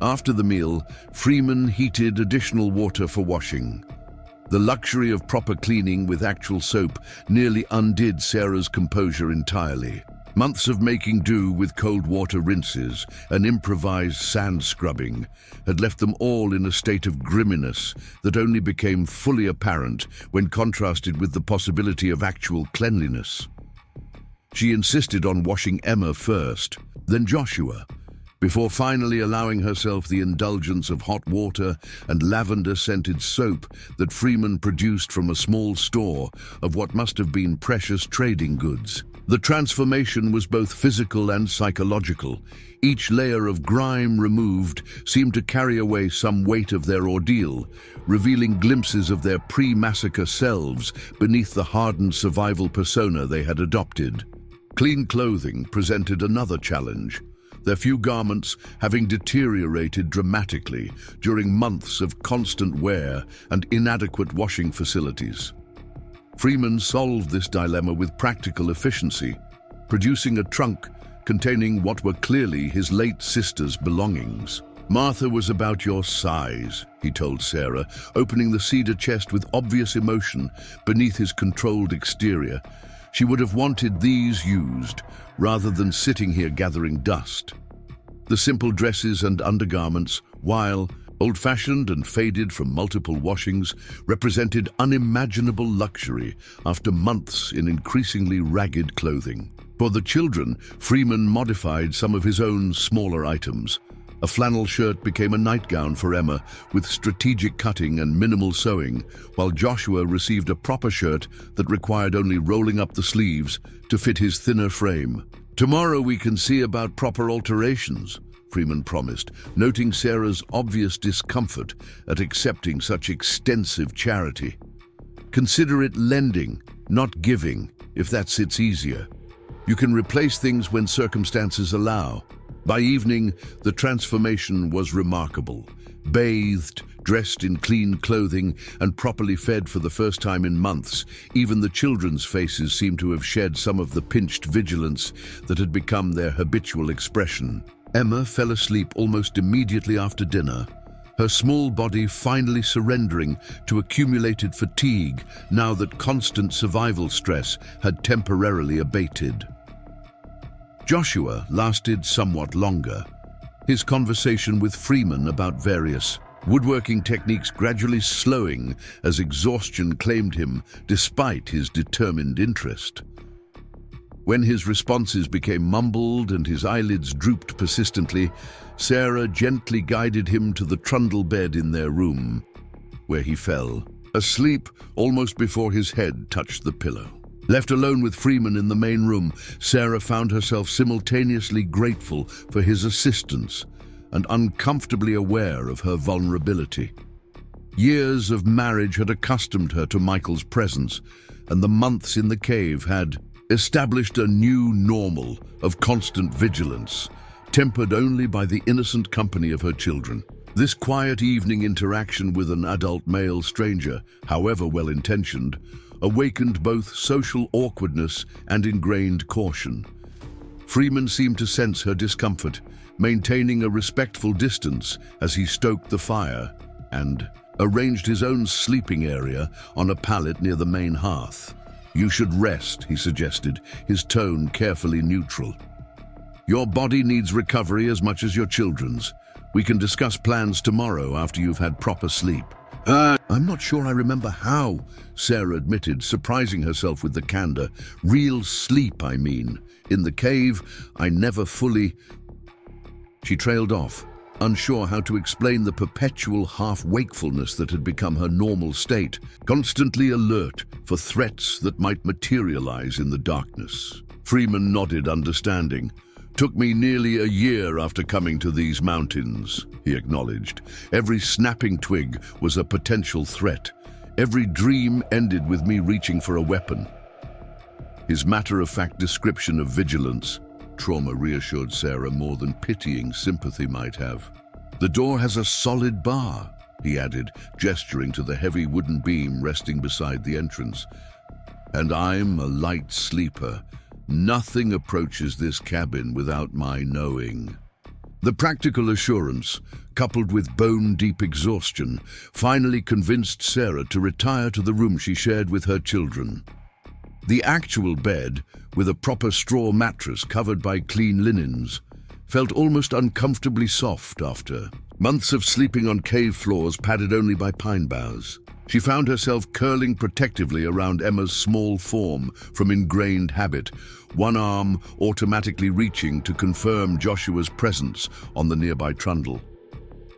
After the meal, Freeman heated additional water for washing. The luxury of proper cleaning with actual soap nearly undid Sarah's composure entirely. Months of making do with cold water rinses and improvised sand scrubbing had left them all in a state of grimminess that only became fully apparent when contrasted with the possibility of actual cleanliness. She insisted on washing Emma first, then Joshua, before finally allowing herself the indulgence of hot water and lavender-scented soap that Freeman produced from a small store of what must have been precious trading goods. The transformation was both physical and psychological. Each layer of grime removed seemed to carry away some weight of their ordeal, revealing glimpses of their pre-massacre selves beneath the hardened survival persona they had adopted. Clean clothing presented another challenge, their few garments having deteriorated dramatically during months of constant wear and inadequate washing facilities. Freeman solved this dilemma with practical efficiency, producing a trunk containing what were clearly his late sister's belongings. "Martha was about your size," he told Sarah, opening the cedar chest with obvious emotion beneath his controlled exterior. "She would have wanted these used, rather than sitting here gathering dust." The simple dresses and undergarments, while old-fashioned and faded from multiple washings, represented unimaginable luxury after months in increasingly ragged clothing. For the children, Freeman modified some of his own smaller items. A flannel shirt became a nightgown for Emma, with strategic cutting and minimal sewing, while Joshua received a proper shirt that required only rolling up the sleeves to fit his thinner frame. "Tomorrow we can see about proper alterations," Freeman promised, noting Sarah's obvious discomfort at accepting such extensive charity. "Consider it lending, not giving, if that sits easier. You can replace things when circumstances allow." By evening, the transformation was remarkable. Bathed, dressed in clean clothing, and properly fed for the first time in months, even the children's faces seemed to have shed some of the pinched vigilance that had become their habitual expression. Emma fell asleep almost immediately after dinner, her small body finally surrendering to accumulated fatigue now that constant survival stress had temporarily abated. Joshua lasted somewhat longer, his conversation with Freeman about various woodworking techniques gradually slowing as exhaustion claimed him despite his determined interest. When his responses became mumbled and his eyelids drooped persistently, Sarah gently guided him to the trundle bed in their room, where he fell asleep almost before his head touched the pillow. Left alone with Freeman in the main room, Sarah found herself simultaneously grateful for his assistance and uncomfortably aware of her vulnerability. Years of marriage had accustomed her to Michael's presence, and the months in the cave had established a new normal of constant vigilance, tempered only by the innocent company of her children. This quiet evening interaction with an adult male stranger, however well-intentioned, awakened both social awkwardness and ingrained caution. Freeman seemed to sense her discomfort, maintaining a respectful distance as he stoked the fire and arranged his own sleeping area on a pallet near the main hearth. "You should rest," he suggested, his tone carefully neutral. "Your body needs recovery as much as your children's. We can discuss plans tomorrow after you've had proper sleep." I'm not sure I remember how," Sarah admitted, surprising herself with the candor. "Real sleep, I mean. In the cave, I never fully—" She trailed off, unsure how to explain the perpetual half-wakefulness that had become her normal state, constantly alert for threats that might materialize in the darkness. Freeman nodded, understanding. "Took me nearly a year after coming to these mountains," he acknowledged. "Every snapping twig was a potential threat. Every dream ended with me reaching for a weapon. His matter-of-fact description of vigilance, trauma reassured Sarah more than pitying sympathy might have. The door has a solid bar, he added, gesturing to the heavy wooden beam resting beside the entrance. And I'm a light sleeper. Nothing approaches this cabin without my knowing. The practical assurance, coupled with bone-deep exhaustion, finally convinced Sarah to retire to the room she shared with her children. The actual bed, with a proper straw mattress covered by clean linens, felt almost uncomfortably soft after months of sleeping on cave floors padded only by pine boughs. She found herself curling protectively around Emma's small form from ingrained habit, one arm automatically reaching to confirm Joshua's presence on the nearby trundle.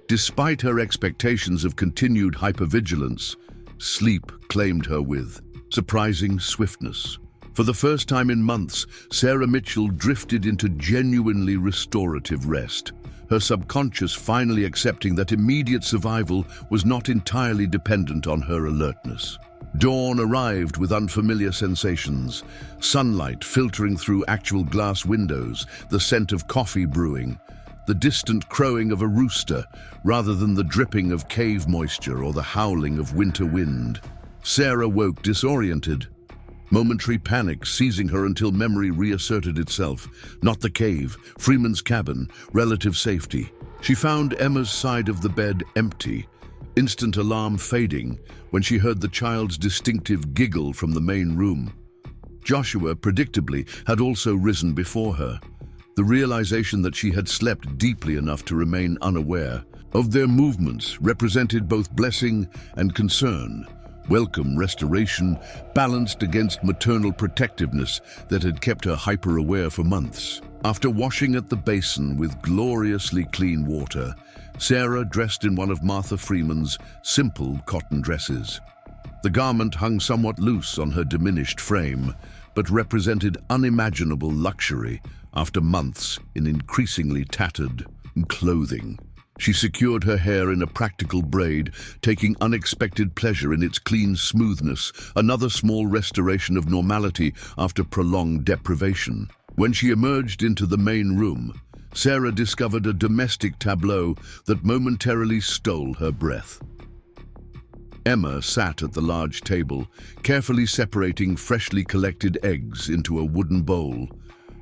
Despite her expectations of continued hypervigilance, sleep claimed her with surprising swiftness. For the first time in months, Sarah Mitchell drifted into genuinely restorative rest, her subconscious finally accepting that immediate survival was not entirely dependent on her alertness. Dawn arrived with unfamiliar sensations, sunlight filtering through actual glass windows, the scent of coffee brewing, the distant crowing of a rooster rather than the dripping of cave moisture or the howling of winter wind. Sarah woke disoriented, momentary panic seizing her until memory reasserted itself. Not the cave, Freeman's cabin, relative safety. She found Emma's side of the bed empty, instant alarm fading when she heard the child's distinctive giggle from the main room. Joshua, predictably, had also risen before her. The realization that she had slept deeply enough to remain unaware of their movements represented both blessing and concern. Welcome restoration balanced against maternal protectiveness that had kept her hyper-aware for months. After washing at the basin with gloriously clean water, Sarah dressed in one of Martha Freeman's simple cotton dresses. The garment hung somewhat loose on her diminished frame, but represented unimaginable luxury after months in increasingly tattered clothing. She secured her hair in a practical braid, taking unexpected pleasure in its clean smoothness, another small restoration of normality after prolonged deprivation. When she emerged into the main room, Sarah discovered a domestic tableau that momentarily stole her breath. Emma sat at the large table, carefully separating freshly collected eggs into a wooden bowl,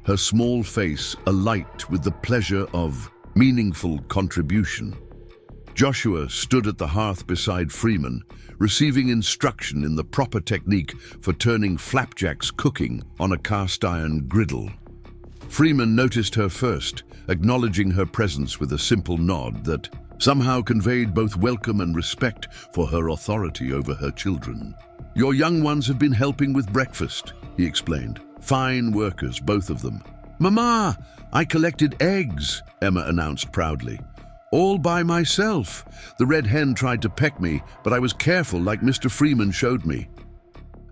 her small face alight with the pleasure of meaningful contribution. Joshua stood at the hearth beside Freeman, receiving instruction in the proper technique for turning flapjacks cooking on a cast-iron griddle. Freeman noticed her first, acknowledging her presence with a simple nod that somehow conveyed both welcome and respect for her authority over her children. "Your young ones have been helping with breakfast," he explained. "Fine workers, both of them." "Mama, I collected eggs," Emma announced proudly. "All by myself. The red hen tried to peck me, but I was careful like Mr. Freeman showed me."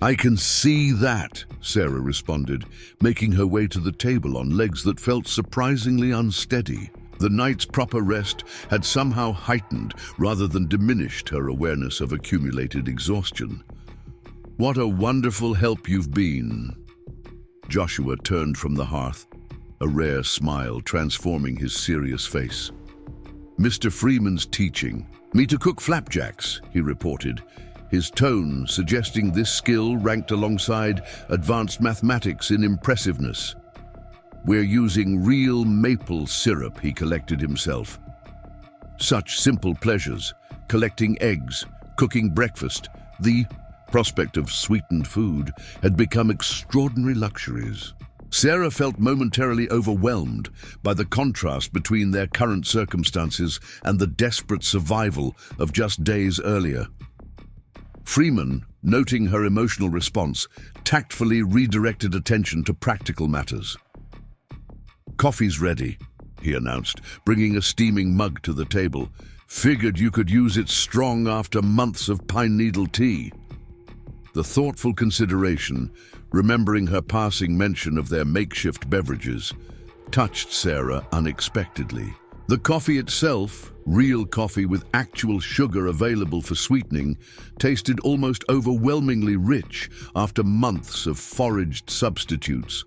"I can see that," Sarah responded, making her way to the table on legs that felt surprisingly unsteady. The night's proper rest had somehow heightened rather than diminished her awareness of accumulated exhaustion. "What a wonderful help you've been." Joshua turned from the hearth, a rare smile transforming his serious face. "Mr. Freeman's teaching me to cook flapjacks," he reported, his tone suggesting this skill ranked alongside advanced mathematics in impressiveness. "We're using real maple syrup," he collected himself. Such simple pleasures, collecting eggs, cooking breakfast, the prospect of sweetened food had become extraordinary luxuries. Sarah felt momentarily overwhelmed by the contrast between their current circumstances and the desperate survival of just days earlier. Freeman, noting her emotional response, tactfully redirected attention to practical matters. "Coffee's ready," he announced, bringing a steaming mug to the table. "Figured you could use it strong after months of pine needle tea." The thoughtful consideration, remembering her passing mention of their makeshift beverages, touched Sarah unexpectedly. The coffee itself, real coffee with actual sugar available for sweetening, tasted almost overwhelmingly rich after months of foraged substitutes.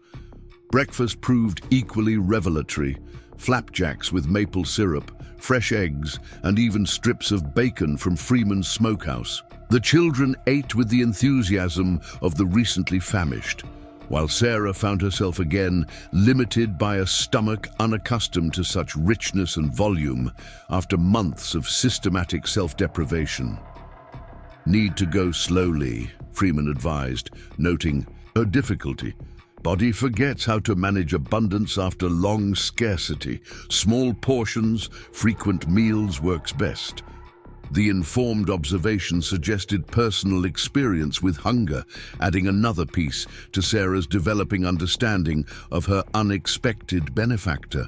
Breakfast proved equally revelatory: flapjacks with maple syrup, fresh eggs, and even strips of bacon from Freeman's smokehouse. The children ate with the enthusiasm of the recently famished, while Sarah found herself again limited by a stomach unaccustomed to such richness and volume after months of systematic self-deprivation. "Need to go slowly," Freeman advised, noting her difficulty. "Body forgets how to manage abundance after long scarcity. Small portions, frequent meals works best." The informed observation suggested personal experience with hunger, adding another piece to Sarah's developing understanding of her unexpected benefactor.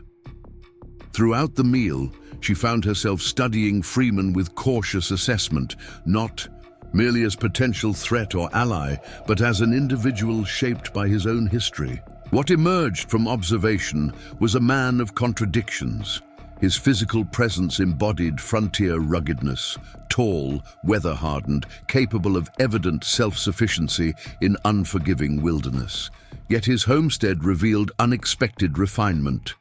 Throughout the meal, she found herself studying Freeman with cautious assessment, not merely as potential threat or ally, but as an individual shaped by his own history. What emerged from observation was a man of contradictions. His physical presence embodied frontier ruggedness, tall, weather-hardened, capable of evident self-sufficiency in unforgiving wilderness. Yet his homestead revealed unexpected refinement.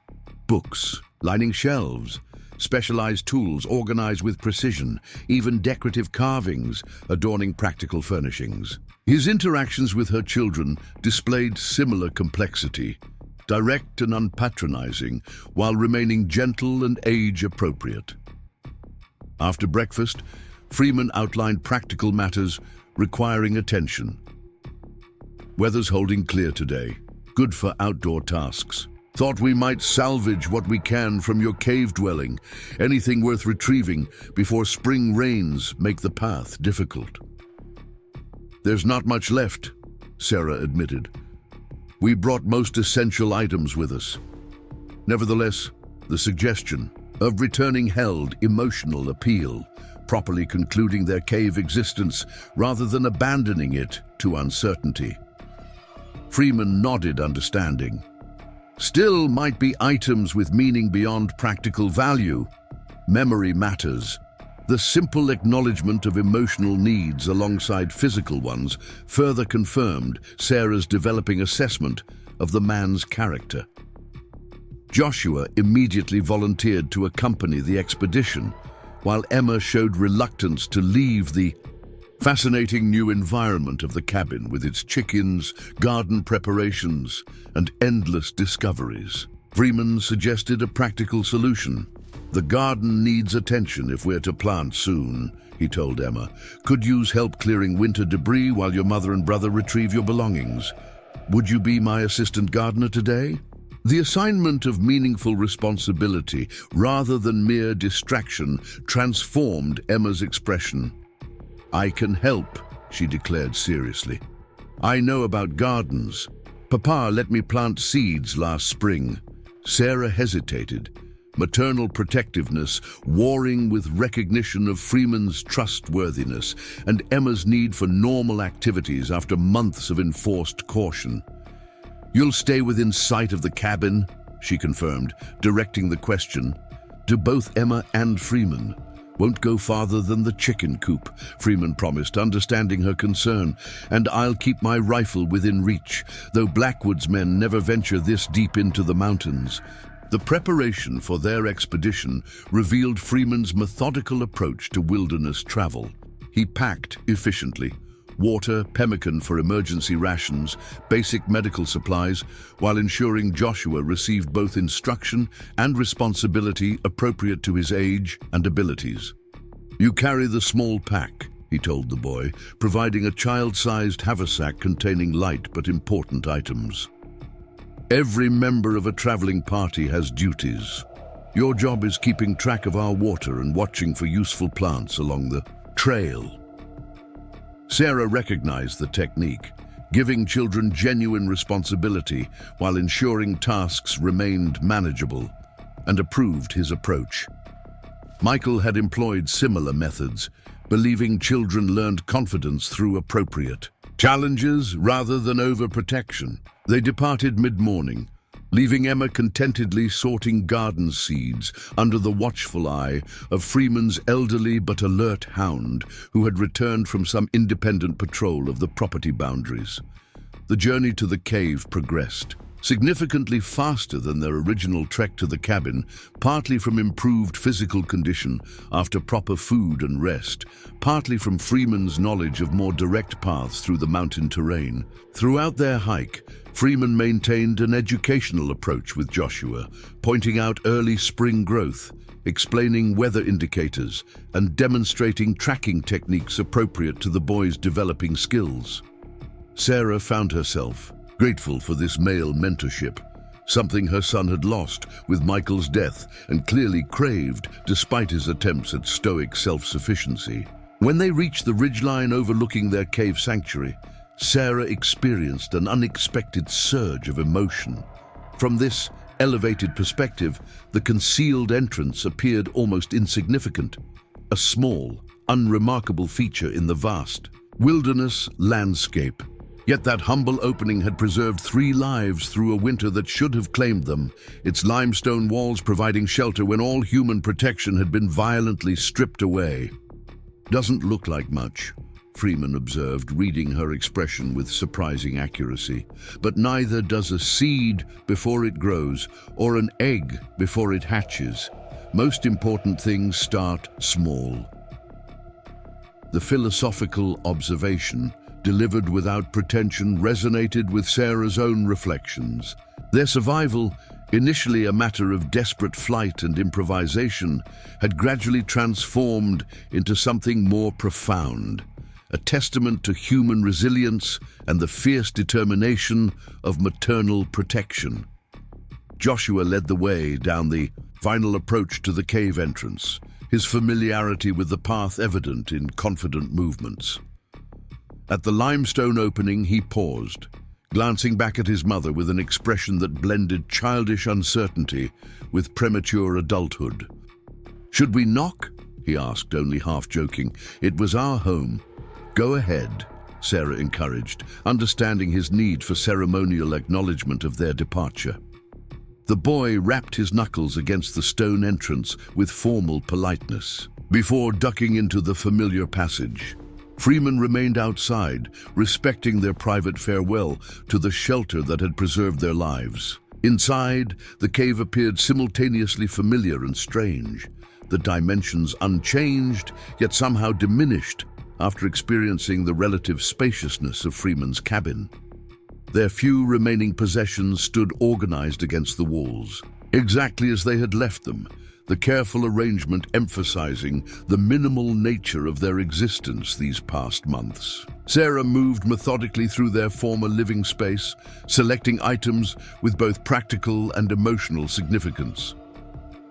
Books lining shelves, specialized tools organized with precision, even decorative carvings adorning practical furnishings. His interactions with her children displayed similar complexity, direct and unpatronizing, while remaining gentle and age-appropriate. After breakfast, Freeman outlined practical matters requiring attention. "Weather's holding clear today, good for outdoor tasks. Thought we might salvage what we can from your cave dwelling, anything worth retrieving before spring rains make the path difficult." "There's not much left," Sarah admitted. "We brought most essential items with us." Nevertheless, the suggestion of returning held emotional appeal, properly concluding their cave existence rather than abandoning it to uncertainty. Freeman nodded understanding. "Still might be items with meaning beyond practical value. Memory matters." The simple acknowledgement of emotional needs alongside physical ones further confirmed Sarah's developing assessment of the man's character. Joshua immediately volunteered to accompany the expedition, while Emma showed reluctance to leave the fascinating new environment of the cabin with its chickens, garden preparations, and endless discoveries. Freeman suggested a practical solution. "The garden needs attention if we're to plant soon," he told Emma. "Could use help clearing winter debris while your mother and brother retrieve your belongings. Would you be my assistant gardener today?" The assignment of meaningful responsibility rather than mere distraction transformed Emma's expression. "I can help," she declared seriously. "I know about gardens. Papa let me plant seeds last spring." Sarah hesitated, maternal protectiveness warring with recognition of Freeman's trustworthiness and Emma's need for normal activities after months of enforced caution. "You'll stay within sight of the cabin," she confirmed, directing the question to both Emma and Freeman. "Won't go farther than the chicken coop," Freeman promised, understanding her concern. "And I'll keep my rifle within reach, though Blackwood's men never venture this deep into the mountains." The preparation for their expedition revealed Freeman's methodical approach to wilderness travel. He packed efficiently: water, pemmican for emergency rations, basic medical supplies, while ensuring Joshua received both instruction and responsibility appropriate to his age and abilities. "You carry the small pack," he told the boy, providing a child-sized haversack containing light but important items. "Every member of a traveling party has duties. Your job is keeping track of our water and watching for useful plants along the trail." Sarah recognized the technique, giving children genuine responsibility while ensuring tasks remained manageable, and approved his approach. Michael had employed similar methods, believing children learned confidence through appropriate challenges rather than overprotection. They departed mid-morning, leaving Emma contentedly sorting garden seeds under the watchful eye of Freeman's elderly but alert hound, who had returned from some independent patrol of the property boundaries. The journey to the cave progressed, significantly faster than their original trek to the cabin, partly from improved physical condition after proper food and rest, partly from Freeman's knowledge of more direct paths through the mountain terrain. Throughout their hike, Freeman maintained an educational approach with Joshua, pointing out early spring growth, explaining weather indicators, and demonstrating tracking techniques appropriate to the boy's developing skills. Sarah found herself grateful for this male mentorship, something her son had lost with Michael's death and clearly craved despite his attempts at stoic self-sufficiency. When they reached the ridgeline overlooking their cave sanctuary, Sarah experienced an unexpected surge of emotion. From this elevated perspective, the concealed entrance appeared almost insignificant, a small, unremarkable feature in the vast wilderness landscape. Yet that humble opening had preserved 3 lives through a winter that should have claimed them, its limestone walls providing shelter when all human protection had been violently stripped away. "Doesn't look like much," Freeman observed, reading her expression with surprising accuracy. "But neither does a seed before it grows or an egg before it hatches. Most important things start small." The philosophical observation, delivered without pretension, resonated with Sarah's own reflections. Their survival, initially a matter of desperate flight and improvisation, had gradually transformed into something more profound, a testament to human resilience and the fierce determination of maternal protection. Joshua led the way down the final approach to the cave entrance, his familiarity with the path evident in confident movements. At the limestone opening, he paused, glancing back at his mother with an expression that blended childish uncertainty with premature adulthood. "Should we knock?" he asked, only half joking. "It was our home." "Go ahead," Sarah encouraged, understanding his need for ceremonial acknowledgement of their departure. The boy rapped his knuckles against the stone entrance with formal politeness. Before ducking into the familiar passage, Freeman remained outside, respecting their private farewell to the shelter that had preserved their lives. Inside, the cave appeared simultaneously familiar and strange, the dimensions unchanged, yet somehow diminished after experiencing the relative spaciousness of Freeman's cabin. Their few remaining possessions stood organized against the walls, exactly as they had left them, the careful arrangement emphasizing the minimal nature of their existence these past months. Sarah moved methodically through their former living space, selecting items with both practical and emotional significance.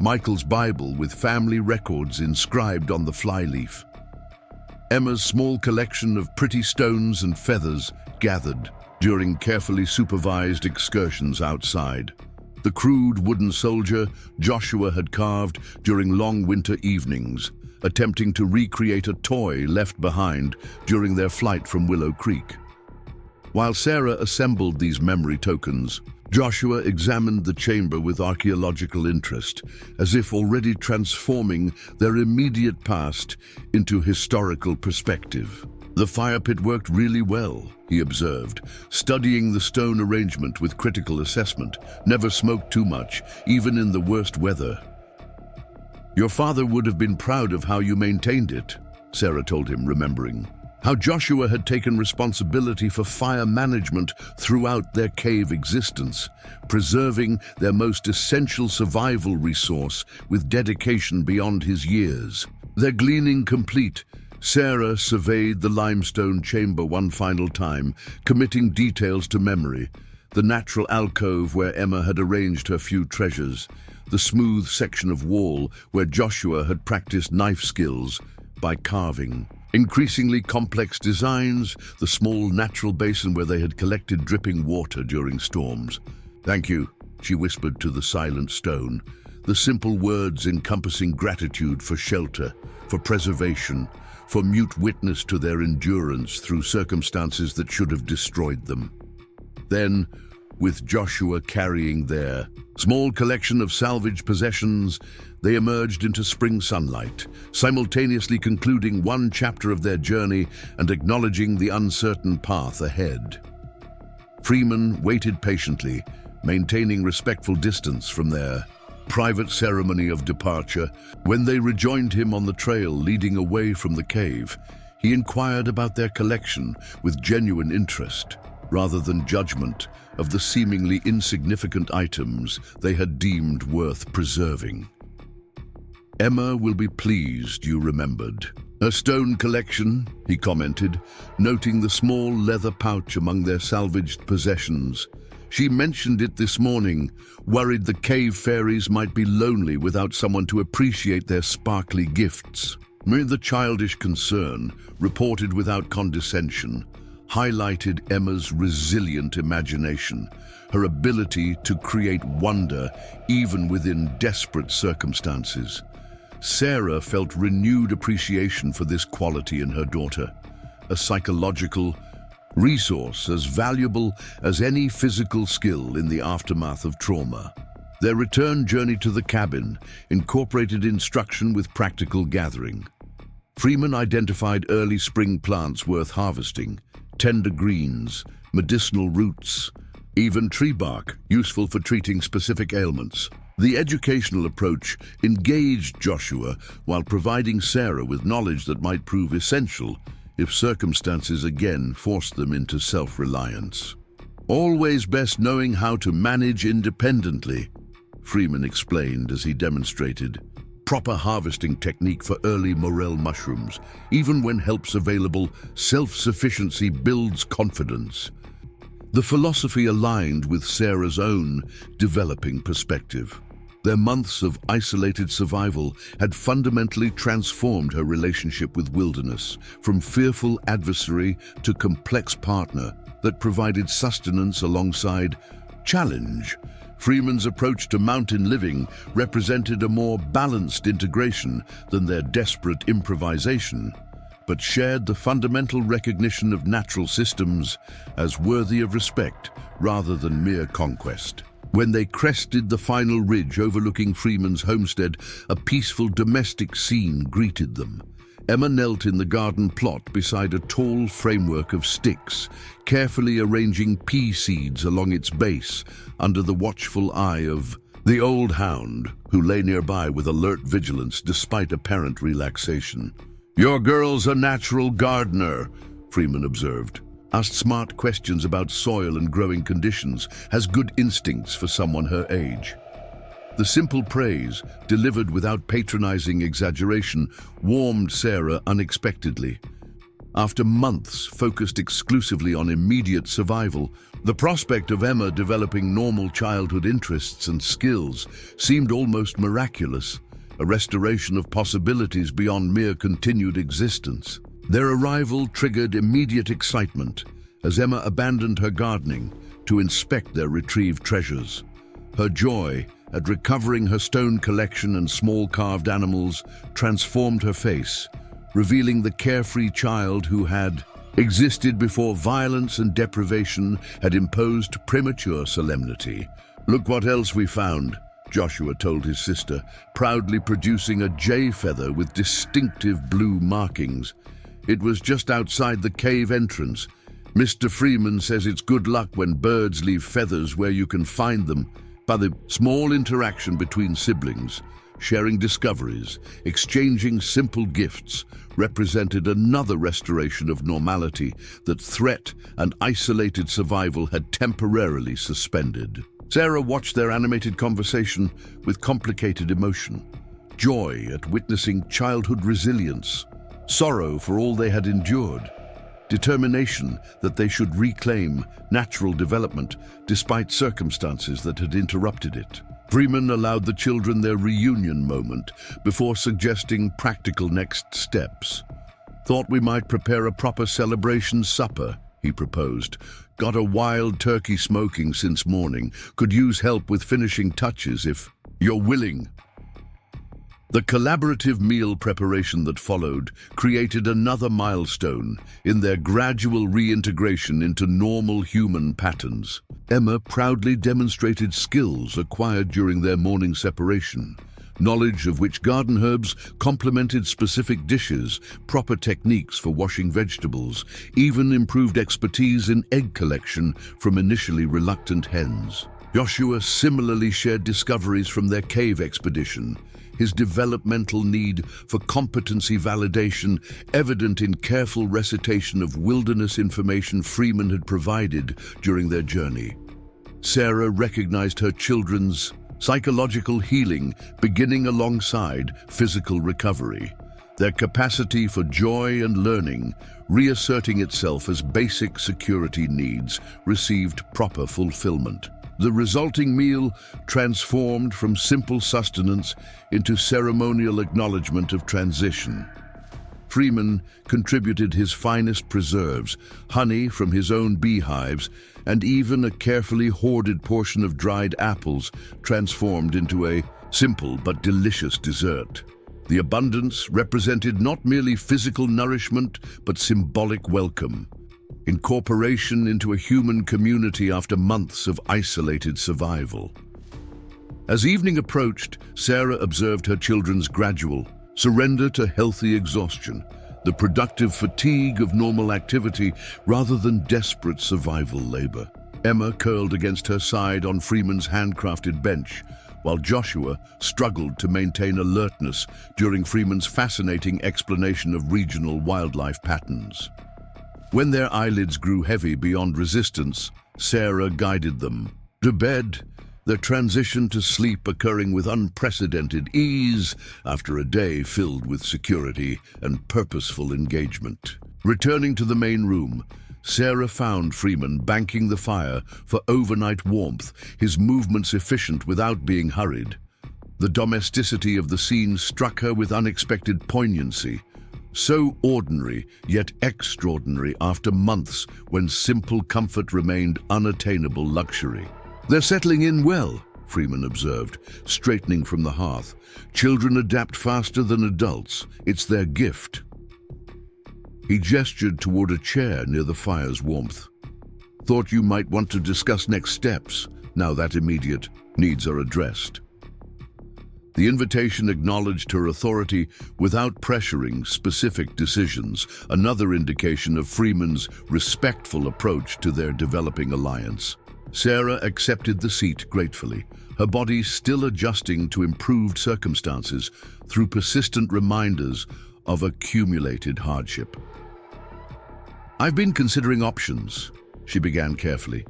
Michael's Bible with family records inscribed on the flyleaf. Emma's small collection of pretty stones and feathers gathered during carefully supervised excursions outside. The crude wooden soldier Joshua had carved during long winter evenings, attempting to recreate a toy left behind during their flight from Willow Creek. While Sarah assembled these memory tokens, Joshua examined the chamber with archaeological interest, as if already transforming their immediate past into historical perspective. "The fire pit worked really well," he observed, studying the stone arrangement with critical assessment. "Never smoked too much, even in the worst weather." "Your father would have been proud of how you maintained it," Sarah told him, remembering how Joshua had taken responsibility for fire management throughout their cave existence, preserving their most essential survival resource with dedication beyond his years. Their gleaning complete, Sarah surveyed the limestone chamber one final time, committing details to memory. The natural alcove where Emma had arranged her few treasures, the smooth section of wall where Joshua had practiced knife skills by carving. Increasingly complex designs, the small natural basin where they had collected dripping water during storms. "Thank you," she whispered to the silent stone, the simple words encompassing gratitude for shelter, for preservation, for mute witness to their endurance through circumstances that should have destroyed them. Then, with Joshua carrying their small collection of salvaged possessions. They emerged into spring sunlight, simultaneously concluding one chapter of their journey and acknowledging the uncertain path ahead. Freeman waited patiently, maintaining respectful distance from their private ceremony of departure. When they rejoined him on the trail leading away from the cave, he inquired about their collection with genuine interest, rather than judgment, of the seemingly insignificant items they had deemed worth preserving. "Emma will be pleased you remembered her stone collection," he commented, noting the small leather pouch among their salvaged possessions. "She mentioned it this morning, worried the cave fairies might be lonely without someone to appreciate their sparkly gifts." The childish concern, reported without condescension, highlighted Emma's resilient imagination, her ability to create wonder even within desperate circumstances. Sarah felt renewed appreciation for this quality in her daughter, a psychological resource as valuable as any physical skill in the aftermath of trauma. Their return journey to the cabin incorporated instruction with practical gathering. Freeman identified early spring plants worth harvesting, tender greens, medicinal roots, even tree bark, useful for treating specific ailments. The educational approach engaged Joshua while providing Sarah with knowledge that might prove essential if circumstances again forced them into self-reliance. "Always best knowing how to manage independently," Freeman explained as he demonstrated proper harvesting technique for early morel mushrooms. Even when help's available, self-sufficiency builds confidence. The philosophy aligned with Sarah's own developing perspective. Their months of isolated survival had fundamentally transformed her relationship with wilderness, from fearful adversary to complex partner that provided sustenance alongside challenge. Freeman's approach to mountain living represented a more balanced integration than their desperate improvisation, but shared the fundamental recognition of natural systems as worthy of respect rather than mere conquest. When they crested the final ridge overlooking Freeman's homestead, a peaceful domestic scene greeted them. Emma knelt in the garden plot beside a tall framework of sticks, carefully arranging pea seeds along its base under the watchful eye of the old hound, who lay nearby with alert vigilance despite apparent relaxation. "Your girl's a natural gardener," Freeman observed. "Asked smart questions about soil and growing conditions, has good instincts for someone her age." The simple praise, delivered without patronizing exaggeration, warmed Sarah unexpectedly. After months focused exclusively on immediate survival, the prospect of Emma developing normal childhood interests and skills seemed almost miraculous, a restoration of possibilities beyond mere continued existence. Their arrival triggered immediate excitement as Emma abandoned her gardening to inspect their retrieved treasures. Her joy at recovering her stone collection and small carved animals transformed her face, revealing the carefree child who had existed before violence and deprivation had imposed premature solemnity. "Look what else we found," Joshua told his sister, proudly producing a jay feather with distinctive blue markings. "It was just outside the cave entrance. Mr. Freeman says it's good luck when birds leave feathers where you can find them." By the small interaction between siblings, sharing discoveries, exchanging simple gifts, represented another restoration of normality that threat and isolated survival had temporarily suspended. Sarah watched their animated conversation with complicated emotion, joy at witnessing childhood resilience, sorrow for all they had endured, determination that they should reclaim natural development despite circumstances that had interrupted it. Freeman allowed the children their reunion moment before suggesting practical next steps. "Thought we might prepare a proper celebration supper," he proposed. "Got a wild turkey smoking since morning. Could use help with finishing touches if you're willing." The collaborative meal preparation that followed created another milestone in their gradual reintegration into normal human patterns. Emma proudly demonstrated skills acquired during their morning separation, knowledge of which garden herbs complemented specific dishes, proper techniques for washing vegetables, even improved expertise in egg collection from initially reluctant hens. Joshua similarly shared discoveries from their cave expedition, his developmental need for competency validation evident in careful recitation of wilderness information Freeman had provided during their journey. Sarah recognized her children's psychological healing beginning alongside physical recovery, their capacity for joy and learning reasserting itself as basic security needs received proper fulfillment. The resulting meal transformed from simple sustenance into ceremonial acknowledgement of transition. Freeman contributed his finest preserves, honey from his own beehives, and even a carefully hoarded portion of dried apples transformed into a simple but delicious dessert. The abundance represented not merely physical nourishment, but symbolic welcome, incorporation into a human community after months of isolated survival. As evening approached, Sarah observed her children's gradual surrender to healthy exhaustion, the productive fatigue of normal activity rather than desperate survival labor. Emma curled against her side on Freeman's handcrafted bench, while Joshua struggled to maintain alertness during Freeman's fascinating explanation of regional wildlife patterns. When their eyelids grew heavy beyond resistance, Sarah guided them to bed, their transition to sleep occurring with unprecedented ease after a day filled with security and purposeful engagement. Returning to the main room, Sarah found Freeman banking the fire for overnight warmth, his movements efficient without being hurried. The domesticity of the scene struck her with unexpected poignancy. So ordinary, yet extraordinary after months when simple comfort remained unattainable luxury. "They're settling in well," Freeman observed, straightening from the hearth. "Children adapt faster than adults. It's their gift." He gestured toward a chair near the fire's warmth. "Thought you might want to discuss next steps, now that immediate needs are addressed." The invitation acknowledged her authority without pressuring specific decisions, another indication of Freeman's respectful approach to their developing alliance. Sarah accepted the seat gratefully, her body still adjusting to improved circumstances through persistent reminders of accumulated hardship. "I've been considering options," she began carefully.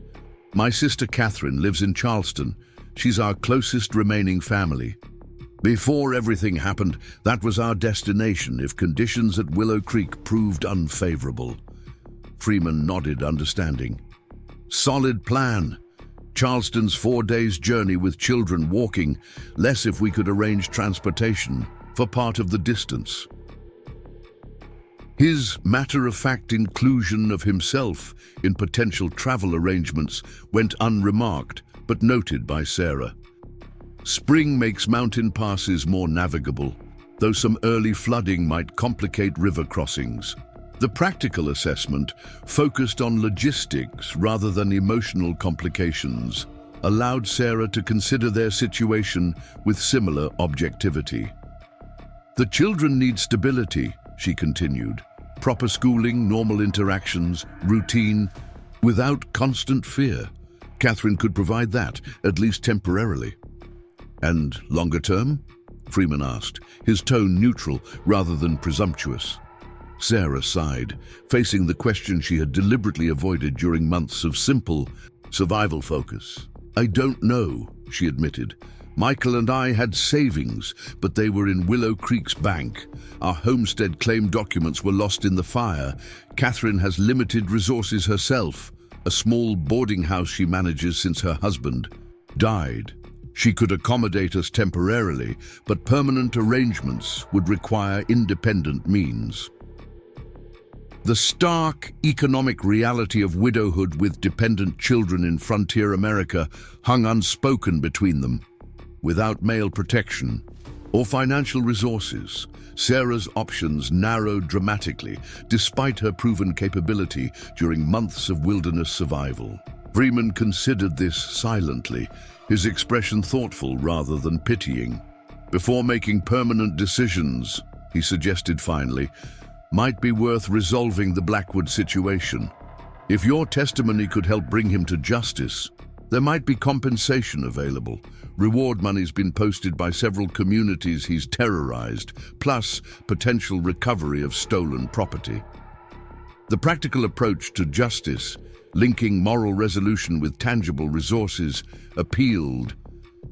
"My sister Catherine lives in Charleston. She's our closest remaining family. Before everything happened, that was our destination if conditions at Willow Creek proved unfavorable." Freeman nodded, understanding. "Solid plan. Charleston's 4 days' journey with children walking, less if we could arrange transportation for part of the distance." His matter-of-fact inclusion of himself in potential travel arrangements went unremarked, but noted by Sarah. Spring makes mountain passes more navigable, though some early flooding might complicate river crossings. The practical assessment, focused on logistics rather than emotional complications, allowed Sarah to consider their situation with similar objectivity. "The children need stability," she continued. "Proper schooling, normal interactions, routine, without constant fear. Catherine could provide that, at least temporarily." "And longer term?" Freeman asked, his tone neutral rather than presumptuous. Sarah sighed, facing the question she had deliberately avoided during months of simple survival focus. "I don't know," she admitted. "Michael and I had savings, but they were in Willow Creek's bank. Our homestead claim documents were lost in the fire. Catherine has limited resources herself, a small boarding house she manages since her husband died. She could accommodate us temporarily, but permanent arrangements would require independent means." The stark economic reality of widowhood with dependent children in frontier America hung unspoken between them. Without male protection, or financial resources. Sarah's options narrowed dramatically, despite her proven capability during months of wilderness survival. Freeman considered this silently, his expression thoughtful rather than pitying. Before making permanent decisions, he suggested finally, might be worth resolving the Blackwood situation. If your testimony could help bring him to justice, there might be compensation available. Reward money's been posted by several communities he's terrorized, plus potential recovery of stolen property. The practical approach to justice, linking moral resolution with tangible resources, appealed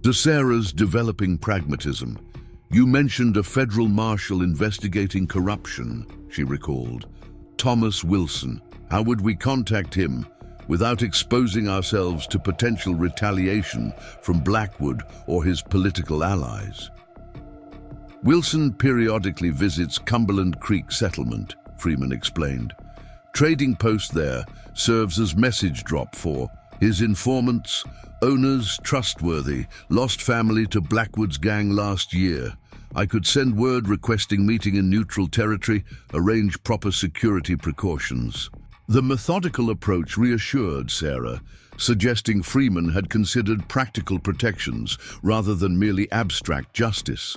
to Sarah's developing pragmatism. You mentioned a federal marshal investigating corruption, she recalled. Thomas Wilson. How would we contact him without exposing ourselves to potential retaliation from Blackwood or his political allies? Wilson periodically visits Cumberland Creek settlement, Freeman explained. Trading post there serves as message drop for his informants, owners trustworthy, lost family to Blackwood's gang last year. I could send word requesting meeting in neutral territory, arrange proper security precautions. The methodical approach reassured Sarah, suggesting Freeman had considered practical protections rather than merely abstract justice.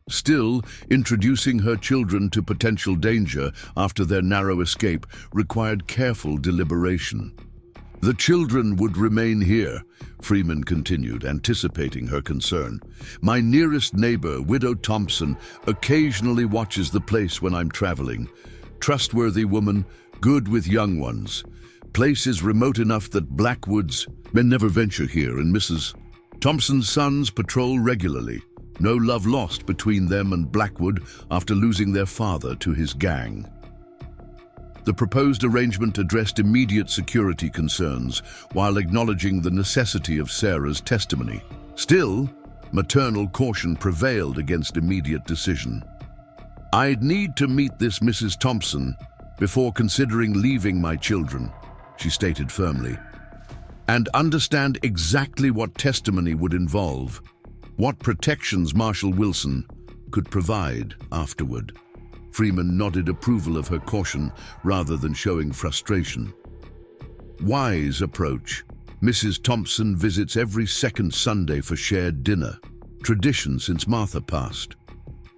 Still, introducing her children to potential danger after their narrow escape required careful deliberation. The children would remain here, Freeman continued, anticipating her concern. My nearest neighbor, Widow Thompson, occasionally watches the place when I'm traveling. Trustworthy woman, good with young ones. Place is remote enough that Blackwood's men never venture here, and Mrs. Thompson's sons patrol regularly. No love lost between them and Blackwood after losing their father to his gang. The proposed arrangement addressed immediate security concerns while acknowledging the necessity of Sarah's testimony. Still, maternal caution prevailed against immediate decision. I'd need to meet this Mrs. Thompson before considering leaving my children, she stated firmly, and understand exactly what testimony would involve, what protections Marshal Wilson could provide afterward. Freeman nodded approval of her caution rather than showing frustration. Wise approach. Mrs. Thompson visits every second Sunday for shared dinner, tradition since Martha passed.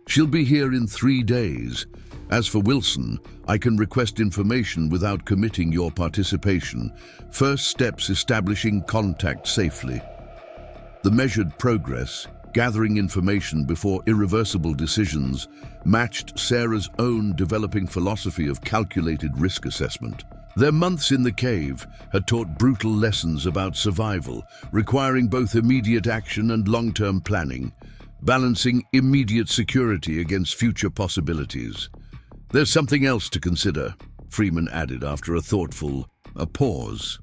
She'll be here in 3 days. As for Wilson, I can request information without committing your participation. First steps establishing contact safely. The measured progress, gathering information before irreversible decisions, matched Sarah's own developing philosophy of calculated risk assessment. Their months in the cave had taught brutal lessons about survival, requiring both immediate action and long-term planning, balancing immediate security against future possibilities. There's something else to consider, Freeman added after a thoughtful pause.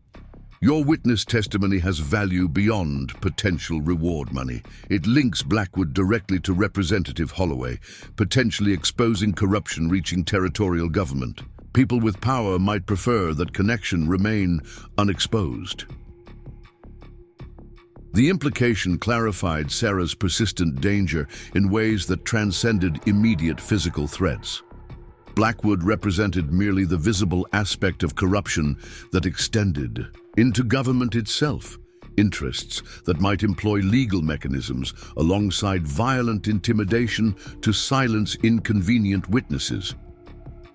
Your witness testimony has value beyond potential reward money. It links Blackwood directly to Representative Holloway, potentially exposing corruption reaching territorial government. People with power might prefer that connection remain unexposed. The implication clarified Sarah's persistent danger in ways that transcended immediate physical threats. Blackwood represented merely the visible aspect of corruption that extended into government itself, interests that might employ legal mechanisms alongside violent intimidation to silence inconvenient witnesses.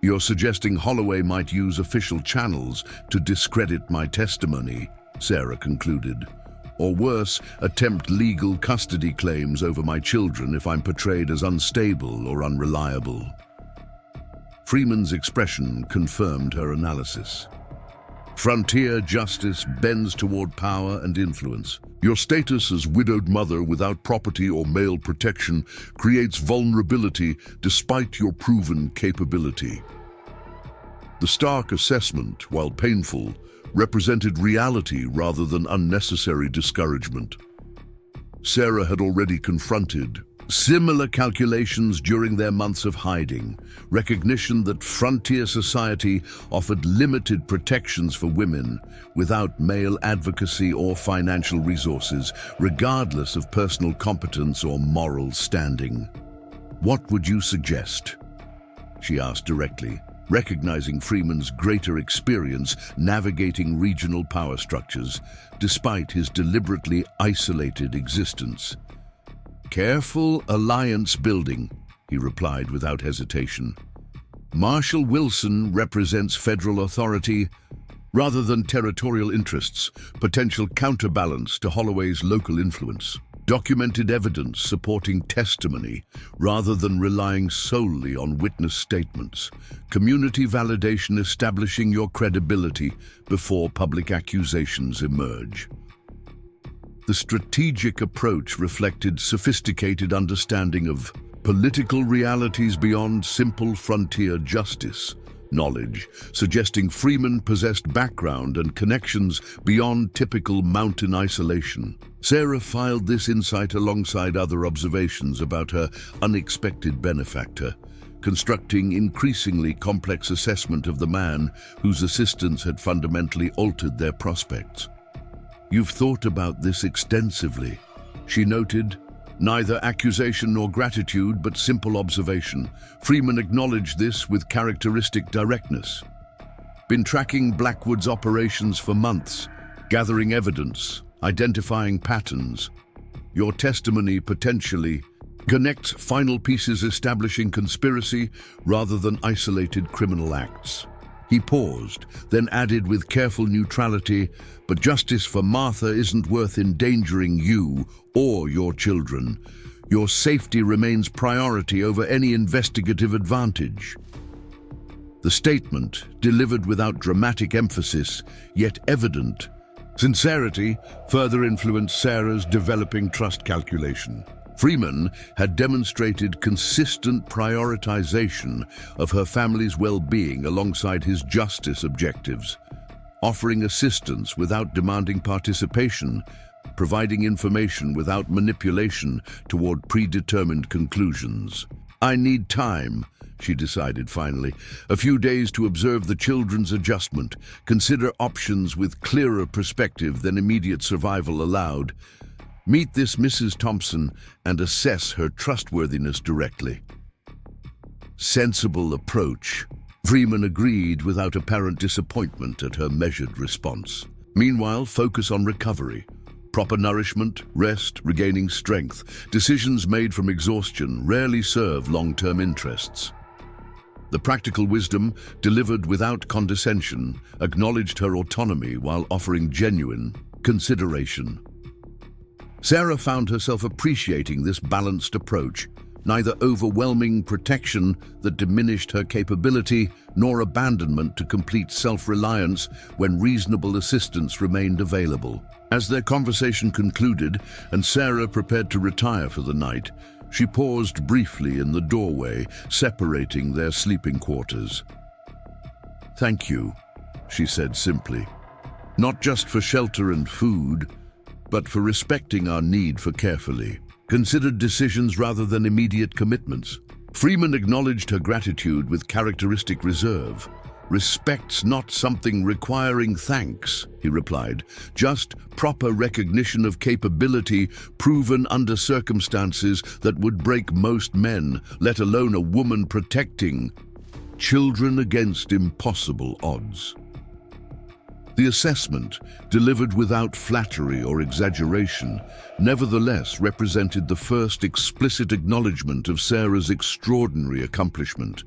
You're suggesting Holloway might use official channels to discredit my testimony, Sarah concluded. Or worse, attempt legal custody claims over my children if I'm portrayed as unstable or unreliable. Freeman's expression confirmed her analysis. Frontier justice bends toward power and influence. Your status as widowed mother without property or male protection creates vulnerability despite your proven capability. The stark assessment, while painful, represented reality rather than unnecessary discouragement. Sarah had already confronted similar calculations during their months of hiding, recognition that frontier society offered limited protections for women without male advocacy or financial resources, regardless of personal competence or moral standing. "What would you suggest?" she asked directly, recognizing Freeman's greater experience navigating regional power structures, despite his deliberately isolated existence. "Careful alliance building," he replied without hesitation. "Marshal Wilson represents federal authority rather than territorial interests, potential counterbalance to Holloway's local influence. Documented evidence supporting testimony rather than relying solely on witness statements. Community validation establishing your credibility before public accusations emerge." The strategic approach reflected sophisticated understanding of political realities beyond simple frontier justice knowledge, suggesting Freeman possessed background and connections beyond typical mountain isolation. Sarah filed this insight alongside other observations about her unexpected benefactor, constructing increasingly complex assessment of the man whose assistance had fundamentally altered their prospects. "You've thought about this extensively," she noted. Neither accusation nor gratitude, but simple observation. Freeman acknowledged this with characteristic directness. "Been tracking Blackwood's operations for months, gathering evidence, identifying patterns. Your testimony potentially connects final pieces establishing conspiracy rather than isolated criminal acts." He paused, then added with careful neutrality, "But justice for Martha isn't worth endangering you or your children. Your safety remains priority over any investigative advantage." The statement, delivered without dramatic emphasis, yet evident sincerity, further influenced Sarah's developing trust calculation. Freeman had demonstrated consistent prioritization of her family's well-being alongside his justice objectives, offering assistance without demanding participation, providing information without manipulation toward predetermined conclusions. "I need time," she decided finally. "A few days to observe the children's adjustment, consider options with clearer perspective than immediate survival allowed. Meet this Mrs. Thompson and assess her trustworthiness directly." Sensible approach. Freeman agreed without apparent disappointment at her measured response. Meanwhile, focus on recovery. Proper nourishment, rest, regaining strength. Decisions made from exhaustion rarely serve long-term interests. The practical wisdom, delivered without condescension, acknowledged her autonomy while offering genuine consideration. Sarah found herself appreciating this balanced approach, neither overwhelming protection that diminished her capability nor abandonment to complete self-reliance when reasonable assistance remained available. As their conversation concluded and Sarah prepared to retire for the night, she paused briefly in the doorway, separating their sleeping quarters. "Thank you," she said simply, "not just for shelter and food, but for respecting our need for carefully considered decisions rather than immediate commitments." Freeman acknowledged her gratitude with characteristic reserve. "Respect's not something requiring thanks," he replied, "just proper recognition of capability proven under circumstances that would break most men, let alone a woman protecting children against impossible odds." The assessment, delivered without flattery or exaggeration, nevertheless represented the first explicit acknowledgement of Sarah's extraordinary accomplishment,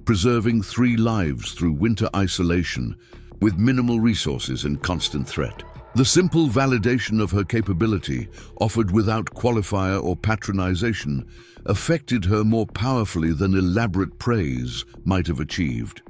preserving 3 lives through winter isolation with minimal resources and constant threat. The simple validation of her capability, offered without qualifier or patronization, affected her more powerfully than elaborate praise might have achieved.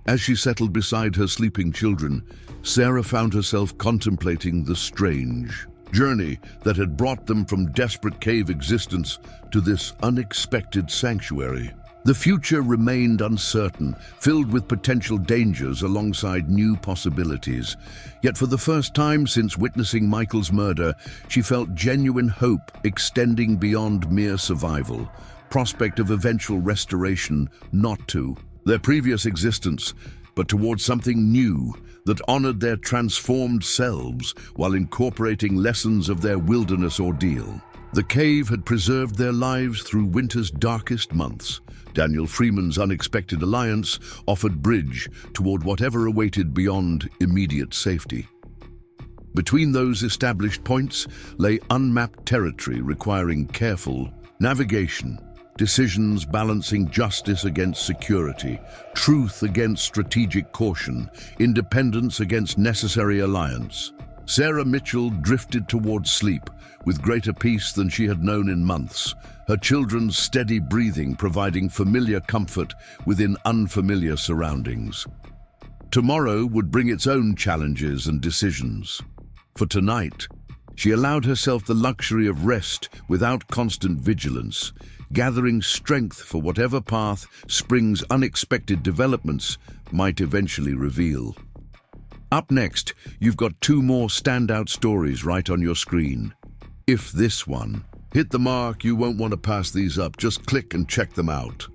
As she settled beside her sleeping children, Sarah found herself contemplating the strange journey that had brought them from desperate cave existence to this unexpected sanctuary. The future remained uncertain, filled with potential dangers alongside new possibilities. Yet for the first time since witnessing Michael's murder, she felt genuine hope extending beyond mere survival, prospect of eventual restoration, not to their previous existence, but towards something new that honored their transformed selves while incorporating lessons of their wilderness ordeal. The cave had preserved their lives through winter's darkest months. Daniel Freeman's unexpected alliance offered bridge toward whatever awaited beyond immediate safety. Between those established points lay unmapped territory requiring careful navigation, decisions balancing justice against security, truth against strategic caution, independence against necessary alliance. Sarah Mitchell drifted toward sleep with greater peace than she had known in months, her children's steady breathing providing familiar comfort within unfamiliar surroundings. Tomorrow would bring its own challenges and decisions. For tonight, she allowed herself the luxury of rest without constant vigilance, gathering strength for whatever path spring's unexpected developments might eventually reveal. Up next, you've got two more standout stories right on your screen. If this one hit the mark, you won't want to pass these up. Just click and check them out.